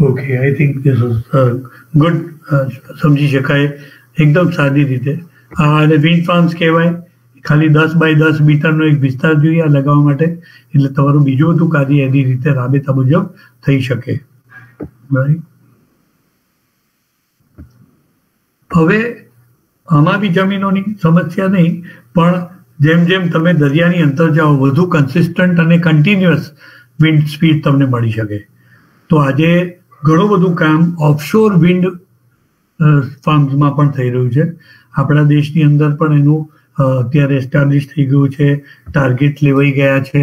okay, I think this is good. સમજી શકાય એકદમ સાદી રીતે. અને વિન્ડ ફાર્મ્સ કહેવાય, ખાલી 10 બાય 10 મીટરનો એક વિસ્તાર જોઈએ આ લગાવવા માટે, એટલે તમારું બીજું બધું કાર્ય એની રીતે રાબેતા મુજબ થઈ શકે. રાઈટ. હવે આમાં બી જમીનોની સમસ્યા નહીં, પણ જેમ જેમ તમે દરિયાની અંદર જાઓ વધુ કન્સિસ્ટન્ટ અને કન્ટિન્યુઅસ વિન્ડ સ્પીડ તમને મળી શકે. તો આજે ઘણું બધું કામ ઓફશોર વિન્ડ ફાર્મ્સમાં પણ થઈ રહ્યું છે. આપણા દેશની અંદર પણ એનું અત્યારે એસ્ટાબ્લિશ થઈ ગયું છે, ટાર્ગેટ લેવાઈ ગયા છે.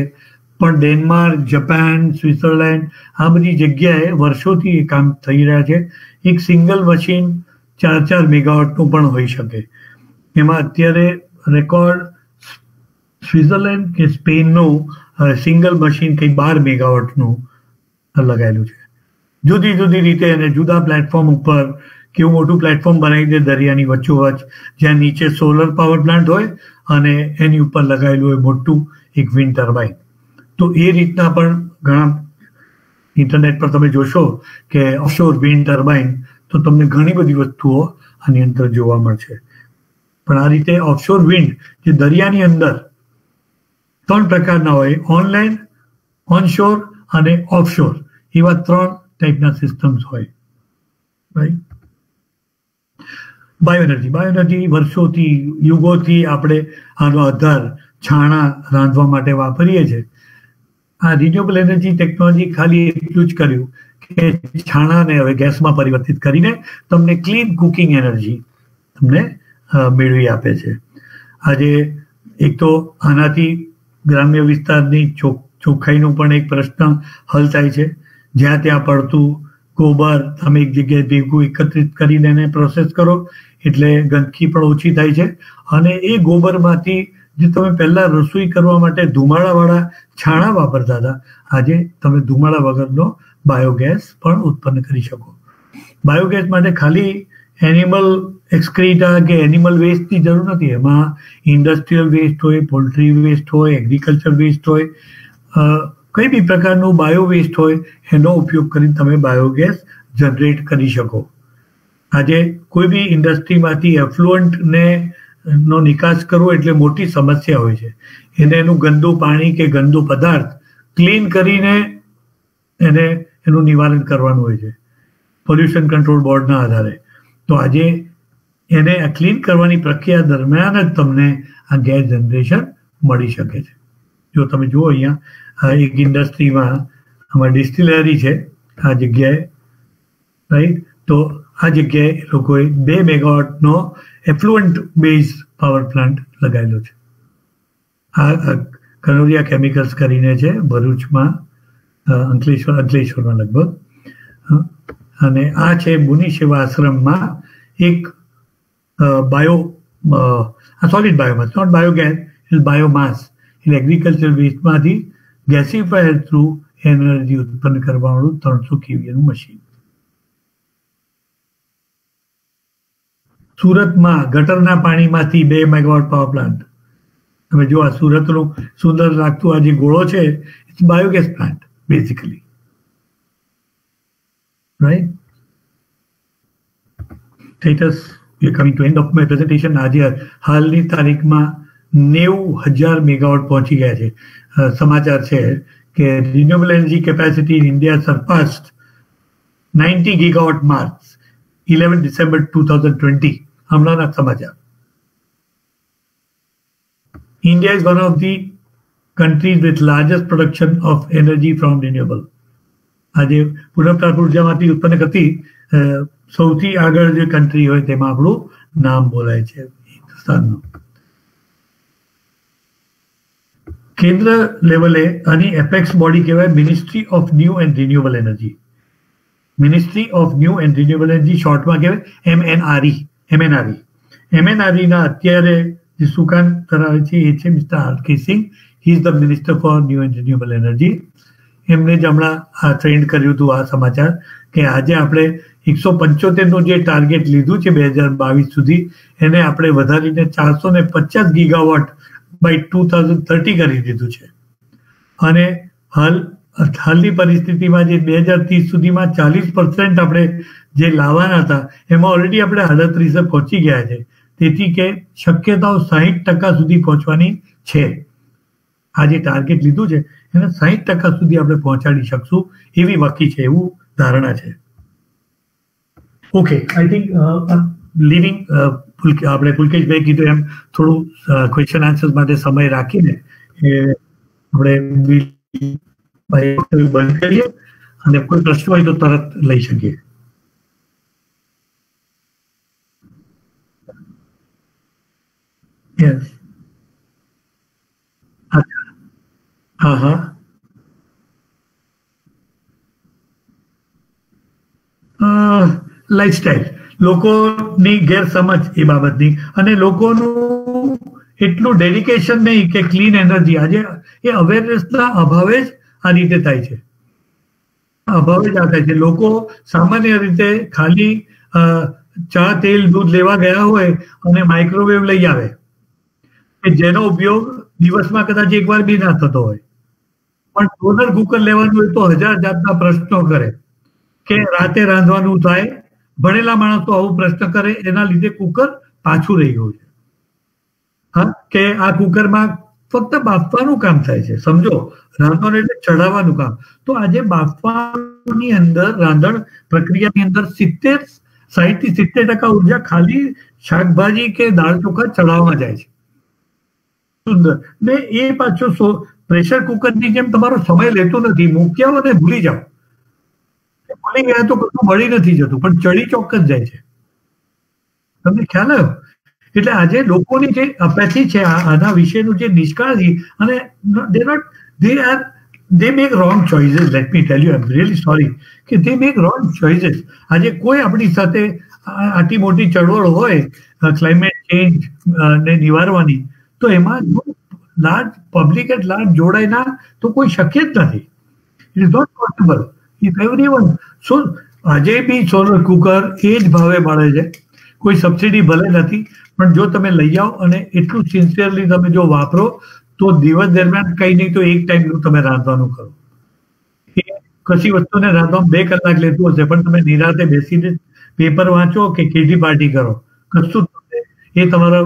પણ ડેનમાર્ક, જાપાન, સ્વિટ્ઝરલેન્ડ આ બધી જગ્યાએ વર્ષોથી એ કામ થઈ રહ્યા છે. એક સિંગલ મશીન 4-4 મેગાવોટનું પણ હોઈ શકે. એમાં અત્યારે રેકોર્ડ સ્વિટ્ઝરલેન્ડ કે સ્પેનનું સિંગલ મશીન કંઈ 12 મેગાવોટનું લગાયેલું છે. જુદી જુદી રીતે અને જુદા પ્લેટફોર્મ ઉપર કેવું મોટું પ્લેટફોર્મ બનાવી દે દરિયાની વચ્ચોવચ્ચ, જ્યાં નીચે સોલર પાવર પ્લાન્ટ હોય અને એની ઉપર લગાવેલું હોય મોટું એક વિન્ડ ટર્બાઇન. તો એ રીતના પણ ઘણા ઇન્ટરનેટ પર તમે જોશો કે ઓફશોર વિન્ડ ટર્બાઇન, તો તમને ઘણી બધી વસ્તુઓ આની અંદર જોવા મળશે. પણ આ રીતે ઓફશોર વિન્ડ જે દરિયાની અંદર 3 પ્રકારના હોય, ઓનલાઈન, ઓનશોર અને ઓફશોર, એવા 3 ટાઈપના સિસ્ટમ્સ હોય. રાઈટ. બાયોએનર્જી વર્ષોથી યુગોથી આપણે આનો આધાર છાણા રાંધવા માટે વાપરીએ છીએ. આ રિન્યુએબલ એનર્જી ટેકનોલોજી ખાલી એટલું જ કર્યું કે છાણાને હવે ગેસમાં પરિવર્તિત કરીને તમને ક્લીન કુકિંગ એનર્જી તમને મેળવી આપે છે. આજે એક તો આનાથી ગ્રામ્ય વિસ્તારની ચોખ્ખાઈનો પણ એક પ્રશ્ન હલ થાય છે. જ્યાં ત્યાં પડતું ગોબર તમે એક જગ્યાએ ભેગું એકત્રિત કરીને એને પ્રોસેસ કરો એટલે ગંદકી પણ ઓછી થાય છે. અને એ ગોબરમાંથી જે તમે પહેલા રસોઈ કરવા માટે ધુમાડાવાળા છાણા વાપરતા હતા, આજે તમે ધુમાડા વગરનો બાયોગેસ પણ ઉત્પન્ન કરી શકો. બાયોગેસ માટે ખાલી એનિમલ એક્સક્રીટા કે એનિમલ વેસ્ટની જરૂર નથી. એમાં ઇન્ડસ્ટ્રીયલ વેસ્ટ હોય, પોલ્ટ્રી વેસ્ટ હોય, એગ્રીકલ્ચર વેસ્ટ હોય, કઈ બી પ્રકારનું બાયો વેસ્ટ હોય એનો ઉપયોગ કરીને તમે બાયોગેસ જનરેટ કરી શકો. આજે કોઈ બી ઇન્ડસ્ટ્રીમાંથી એફ્લુઅન્ટને નો નિકાસ કરવો એટલે મોટી સમસ્યા હોય છે. એને એનું ગંદુ પાણી કે ગંદુ પદાર્થ ક્લીન કરીને એનું નિવારણ કરવાનું હોય છે પોલ્યુશન કંટ્રોલ બોર્ડના આધારે. તો આજે એને ક્લીન કરવાની પ્રક્રિયા દરમિયાન જ તમને આ ગેસ જનરેશન મળી શકે છે. જો તમે જુઓ અહીંયા એક ઇન્ડસ્ટ્રીમાં આમાં ડિસ્ટિલરી છે આ જગ્યાએ, રાઈટ. તો આ જગ્યાએ એ લોકોએ 2 મેગાવોટનો એફ્લુઅન્ટ બેઝ પાવર પ્લાન્ટ લગાવેલો છે. આ કનોરિયા કેમિકલ્સ કરીને છે ભરૂચમાં, અંકલેશ્વરમાં લગભગ. અને આ છે મુનિ સેવા આશ્રમમાં એક solid biomass, not biogas, is biomass એટલે એગ્રીકલ્ચર વેસ્ટમાંથી ગેસિફાયર થ્રુ એનર્જી ઉત્પન્ન કરવાનું 300 kVનું મશીન. સુરતમાં ગટરના પાણીમાંથી 2 મેગાવોટ પાવર પ્લાન્ટ. તમે જો આ સુરતનું સુંદર લાગતું આ જે ગોળો છે, it's biogas plant basically, right. Status we are coming to end of my presentation. આજે હાલની તારીખમાં 90,000 મેગાવોટ પહોંચી ગયા છે. સમાચાર છે કે renewable energy capacity in India surpassed 90 gigawatt mark 11 December 2020. હમણાંના સમાચાર. India is one of the countries with largest production of energy from renewable. આજે પુનઃપ્રાપ્ત ઉર્જામાંથી ઉત્પન્ન કરતી સૌથી આગળ જે કન્ટ્રી હોય તેમાં આપણું નામ બોલાય છે હિન્દુસ્તાનનું. કેન્દ્ર લેવલે આની એપેક્સ બોડી કહેવાય ministry of new and renewable energy. Ministry of new and renewable energy શોર્ટમાં કહેવાય MNRE ના અત્યારે જે સુકાન ધરાવે છે એ છે mister R.K.. Singh. He is the minister for new and renewable energy. એમને જ હમણાં આ ટ્રેન્ડ કર્યું હતું આ સમાચાર કે આજે આપણે 175નું જે ટાર્ગેટ લીધું છે 2022 સુધી એને આપણે વધારીને 450 ગીગાવોટ બાય 2030 કરી દીધું છે. અને હાલની પરિસ્થિતિમાં જે 2030 સુધીમાં 40% આપણે જે લાવવાના હતા એમાં ઓલરેડી આપણે 38 પહોંચી ગયા છે. તેથી કે શક્યતાઓ 60% સુધી પહોંચવાની છે. આ જે ટાર્ગેટ લીધું છે એને 60% સુધી આપણે પહોંચાડી શકશું એવી બાકી છે, એવું ધારણા છે. ઓકે, આઈ થિંક લિવિંગ આપણે પુલકેશભાઈ કીધું એમ થોડું ક્વેશ્ચન આન્સર્સ માટે સમય રાખીને આપણે બંધ કરીએ અને કોઈ પ્રશ્ન હોય તો તરત લઈ શકીએ. યસ. હા. લાઈફસ્ટાઈલ, લોકોની ગેરસમજ એ બાબતની અને લોકોનું એટલું ડેડિકેશન નહીં કે ક્લીન એનર્જી આજે એ અવેરનેસના અભાવે જ આ રીતે થાય છે. લોકો સામાન્ય રીતે ખાલી ચા તેલ દૂધ લેવા ગયા હોય અને માઇક્રોવેવ લઈ આવે કે જેનો ઉપયોગ દિવસમાં કદાચ એકવાર બી ના થતો હોય, પણ ટોનર કુકર લેવાનું હોય તો 1000 જાતના પ્રશ્નો કરે કે રાતે રાંધવાનું થાય. ભણેલા માણસો આવું પ્રશ્ન કરે એના લીધે કુકર પાછું રહી ગયું છે. હા, કે આ કુકરમાં ફક્ત બાફવાનું કામ થાય છે, સમજો, રાંધવાનું એટલે ચઢાવવાનું કામ. તો આજે બાફવાની અંદર રાંધણ પ્રક્રિયાની અંદર 60 થી 70% ઉર્જા ખાલી શાકભાજી કે દાળ ચોખા ચઢાવવામાં જાય છે. સુંદર. ને એ પાછો પ્રેશર કુકરની જેમ તમારો સમય લેતો નથી. મૂક્યા અને ભૂલી જાઓ, ભૂલી ગયા તો કશું મળી નથી જતું, પણ ચડી ચોક્કસ જાય છે. તમને ખ્યાલ આવ્યો? એટલે આજે લોકોની જે અપેથી છે આના વિશેનું જે નિષ્કાળજી અને they make wrong choices. Let me tell you, I'm really sorry કે they make wrong choices. આજે કોઈ આપણી સાથે આટલી મોટી ચળવળ હોય ક્લાઇમેટ ચેન્જ ને નિવારવાની, તો એમાં લાર્જ પબ્લિક એટ લાર્જ જોડાય ના તો કોઈ શક્ય જ નથી. It is not possible. If everyone so આજે બી સોલર કુકર એ જ ભાવે મળે છે, કોઈ સબસિડી ભલે નથી, પણ જો તમે લઈ આવો અને એટલું સિન્સિયરલી તમે જો વાપરો તો દિવસ દરમિયાન કંઈ નહીં તો એક ટાઈમનું તમે રાંધવાનું કરો. કશી વસ્તુને રાંધવામાં 2 કલાક લેતું હશે, પણ તમે નિરાતે બેસીને પેપર વાંચો કે કેટી પાર્ટી કરો, કશું એ તમારા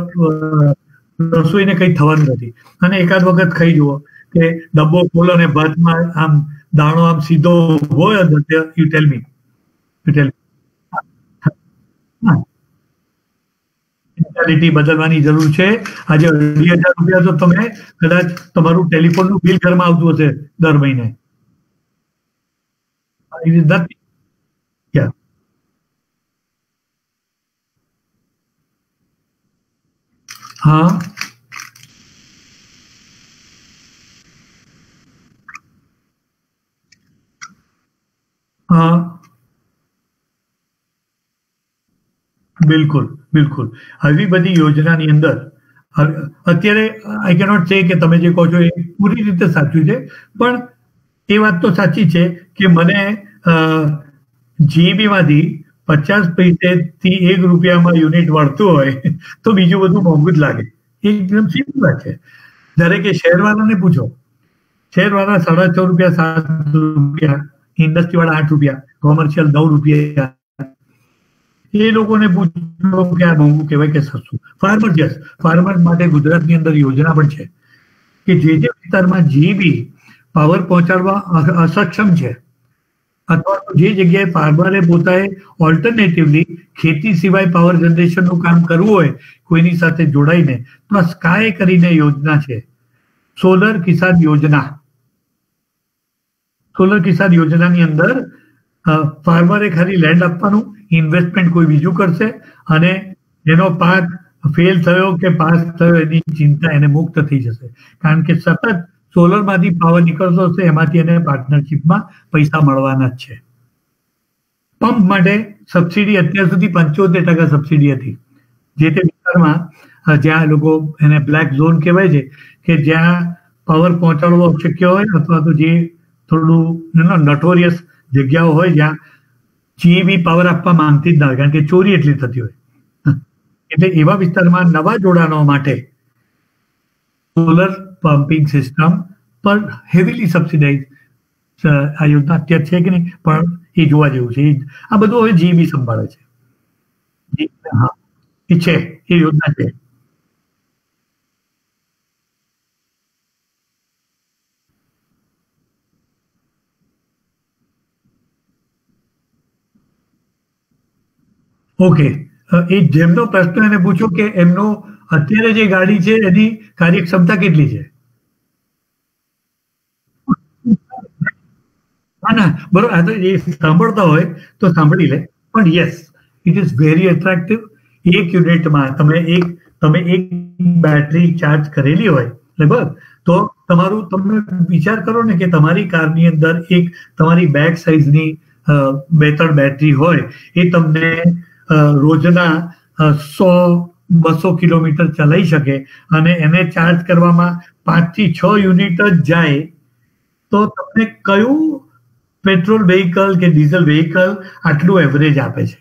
રસોઈને કંઈ થવાનું નથી. અને એકાદ વખત ખાઈ જુઓ કે ડબ્બો ખોલો ને ભાતમાં આમ દાણો આમ સીધો હોય you tell me, you tell mentality બદલવાની જરૂર છે. આજે 2,000 રૂપિયા તો તમે કદાચ તમારું ટેલિફોનનું બિલ ઘરમાં આવતું હશે દર મહિને. It is nothing. Yeah. હા હા બિલકુલ બિલકુલ. આવી બધી યોજનાની અંદર અત્યારે આઈ કેનોટ સે કે તમે જે કહો છો એ પૂરી રીતે સાચું છે, પણ એ વાત તો સાચી છે કે મને જીબી માંથી 50 પૈસેથી ₹1 યુનિટ મળતું હોય તો બીજું બધું મોંઘું જ લાગે. એકદમ સીધી વાત છે. જ્યારે કે શહેરવાળાને પૂછો, શહેરવાળા ₹6.5 ₹7, ઇન્ડસ્ટ્રીવાળા ₹8, કોમર્શિયલ ₹9. એ લોકોને પૂછો કે આ મોંઘું કહેવાય કે સસ્તું. ફાર્મર યસ, ફાર્મર માટે ગુજરાતની અંદર યોજના પણ છે કે જે વિસ્તારમાં જીબી પાવર પહોંચાડવા અસક્ષમ છે, અથવા તો જે જગ્યાએ ફાર્મરે પોતાએ ઓલ્ટરનેટિવલી ખેતી સિવાય પાવર જનરેશનનું કામ કરવું હોય કોઈની સાથે જોડાઈને, તો આ સ્કાય કરીને યોજના છે, સોલર કિસાન યોજના. સોલર કિસાન યોજનાની અંદર ફાર્મરે ખાલી લેન્ડ આપવાનું, ઇન્વેસ્ટમેન્ટ કોઈ બીજું કરશે અને એનો પાક ફેલ થયો કે પાસ થયો એની ચિંતા એને મુક્ત થઈ જશે. કારણ કે સતત સોલરમાંથી પાવર નીકળતો હશે, એમાંથી એને પાર્ટનરશિપમાં પૈસા મળવાના જ છે. પંપ માટે સબસિડી અત્યાર સુધી 75% સબસિડી હતી. જે તે વિસ્તારમાં જ્યાં લોકો એને બ્લેક ઝોન કહેવાય છે, કે જ્યાં પાવર પહોંચાડવો અશક્ય હોય અથવા તો જે થોડું નટોરિયસ જગ્યાઓ હોય જ્યાં જીબી પાવર આપવા માંગતી જ ના હોય, કારણ કે ચોરી એટલી થતી હોય. એટલે એવા વિસ્તારમાં નવા જોડાણો માટે સોલર પમ્પિંગ સિસ્ટમ પર હેવીલી સબસિડાઇઝ આ યોજના અત્યારે છે કે નહીં, પણ એ જોવા જેવું છે. આ બધું હવે જીબી સંભાળે છે. હા, એ છે, એ યોજના છે. ઓકે. એ જેમનો પ્રશ્ન એને પૂછો કે એમનો અત્યારે જે ગાડી છે એની કાર્યક્ષમતા કેટલી છે. ના ના બરોબર, આ તો એ સાંભળતા હોય તો સાંભળી લે, પણ yes it is very attractive. એક યુનિટમાં તમે એક બેટરી ચાર્જ કરેલી હોય બરાબર, તો તમે વિચાર કરો ને કે તમારી કારની અંદર એક તમારી બેગ સાઇઝની 2-3 બેટરી હોય, એ તમને રોજના 100-200 કિલોમીટર ચલાવી શકે અને એને ચાર્જ કરવામાં 5 થી 6 યુનિટ જ જાય, તો તમને કયું પેટ્રોલ વ્હીકલ કે ડીઝલ વ્હીકલ આટલું એવરેજ આપે છે.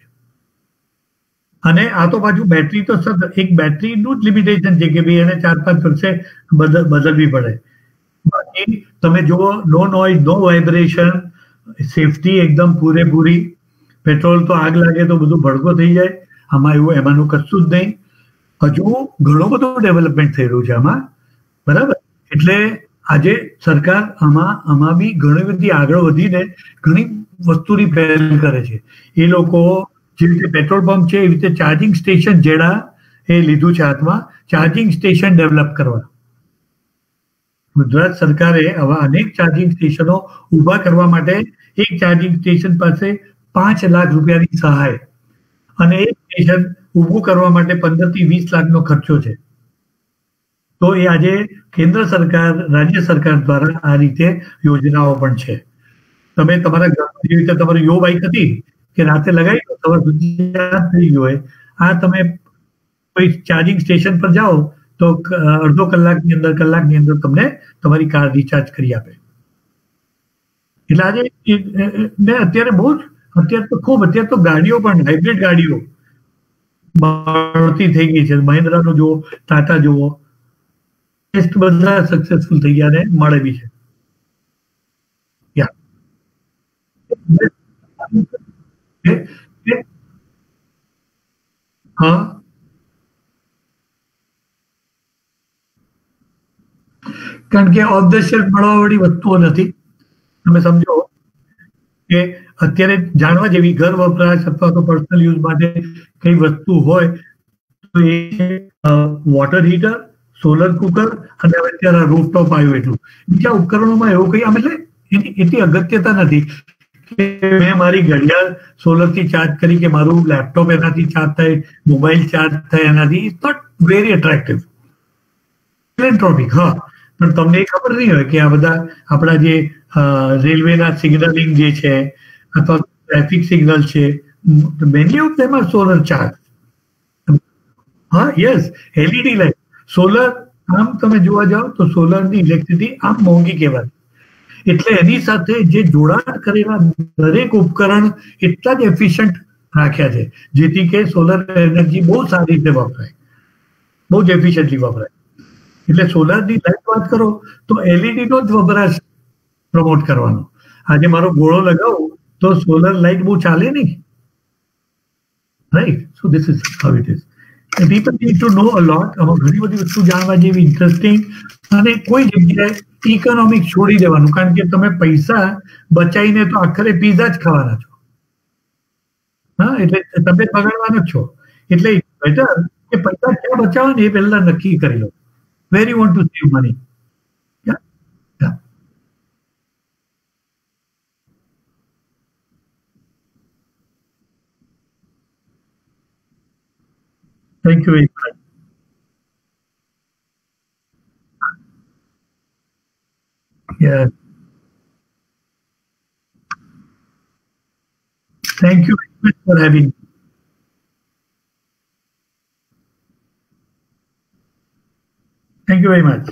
અને આ તો પાછું બેટરી તો એક બેટરીનું જ લિમિટેશન છે કે ભાઈ એને 4-5 વર્ષે બદલવી પડે. બાકી તમે જુઓ, નો નોઇઝ, નો વાઇબ્રેશન, સેફટી એકદમ પૂરેપૂરી. પેટ્રોલ તો આગ લાગે તો બધું ભડકો થઈ જાય, એમાંનું કશું જ નહીં. હજુ ઘણું બધું ડેવલપમેન્ટ થઈ રહ્યું છે આમાં, બરાબર. એટલે આજે સરકાર આમાં બી ઘણી બધી આગળ વધીને ઘણી વસ્તુની પહેલ કરે છે. એ લોકો જે રીતે પેટ્રોલ પંપ છે એવી રીતે ચાર્જિંગ સ્ટેશન જેડા એ લીધું છે હાથમાં, ચાર્જિંગ સ્ટેશન ડેવલપ કરવા. ગુજરાત સરકારે આવા અનેક ચાર્જિંગ સ્ટેશનો ઊભા કરવા માટે એક ચાર્જિંગ સ્ટેશન પાસે ₹5 લાખ સહાય અને એક સ્ટેશન ઊભું કરવા માટે 15 થી 20 લાખનો ખર્ચો છે. તો એ આજે કેન્દ્ર સરકાર, રાજ્ય સરકાર દ્વારા આ રીતે યોજનાઓ પણ છે. તમે તમારા ઘરમાં જેવી રીતે તમારી યો બાઇક હતી કે રાતે લગાવી દો, સવાર સુધી ચાર્જ થઈ ગયો હોય, આ તમે કોઈ ચાર્જિંગ સ્ટેશન પર જાઓ તો અડધો કલાકની અંદર, કલાકની અંદર તમને તમારી કાર રિચાર્જ કરી આપે. એટલે આજે અત્યારે તો ગાડીઓ પણ હાઇબ્રિડ ગાડીઓ મળતી થઈ ગઈ છે. મહિન્દ્રાનો જુઓ, ટાટા જુઓ, ટેસ્ટ બધા સક્સેસફુલ થઈ ગયા અને મળે બી છે. હા કારણ કે ઓફ ધ શેલ્ફ મળવાવાળી વસ્તુઓ નથી. તમે સમજો કે અત્યારે જાણવા જેવી ઘર વપરાશ અથવા તો પર્સનલ યુઝ માટે કઈ વસ્તુ હોય તો એ વોટર હીટર, સોલર કુકર અને હવે અત્યારે રૂફટોપ આવ્યું એટલું. બીજા ઉપકરણોમાં એવું કઈ એટલે એટલી અગત્યતા નથી કે મેં મારી ઘડિયાળ સોલરથી ચાર્જ કરી કે મારું લેપટોપ એનાથી ચાર્જ થાય, મોબાઈલ ચાર્જ થાય એનાથી. It's not very attractive. Philanthropic, હા, પણ તમને એ ખબર નહીં હોય કે આ બધા આપણા જે રેલવેના સિગ્નલિંગ જે છે અથવા ટ્રાફિક સિગ્નલ છે, many of them are solar charge. હા, યસ, એલઈડી લાઇટ. સોલર આમ તમે જોવા જાઓ તો સોલરની ઇલેક્ટ્રિસિટી આમ મોંઘી કહેવાય. એટલે એની સાથે જે જોડાણ કરેલા દરેક ઉપકરણ એટલા જ એફિશિયન્ટ રાખ્યા છે જેથી કે સોલર એનર્જી બહુ સારી રીતે વપરાય, બહુ જ એફિશિયન્ટલી વપરાય. એટલે સોલરની લાઈટ વાત કરો તો એલઈડી નો જ વપરાશ પ્રમોટ કરવાનો. આજે મારો ગોળો લગાવું તો સોલર લાઇટ બહુ ચાલે નહીં, right? So this is how it is. People need to know a lot. આમાં ઘણી બધી વસ્તુ જાણવા જેવી, ઇન્ટરેસ્ટિંગ. અને કોઈ જગ્યાએ ઇકોનોમિક છોડી દેવાનું, કારણ કે તમે પૈસા બચાવીને તો આખરે પીઝા જ ખાવાના છો. હા, એટલે તમે બગાડવાના જ છો. એટલે બેટર કે પૈસા ક્યાં બચાવવા ને એ પહેલા નક્કી કરી લો. Where you want to save money. Thank you very much. Yeah. Thank you very much for having me. Thank you very much.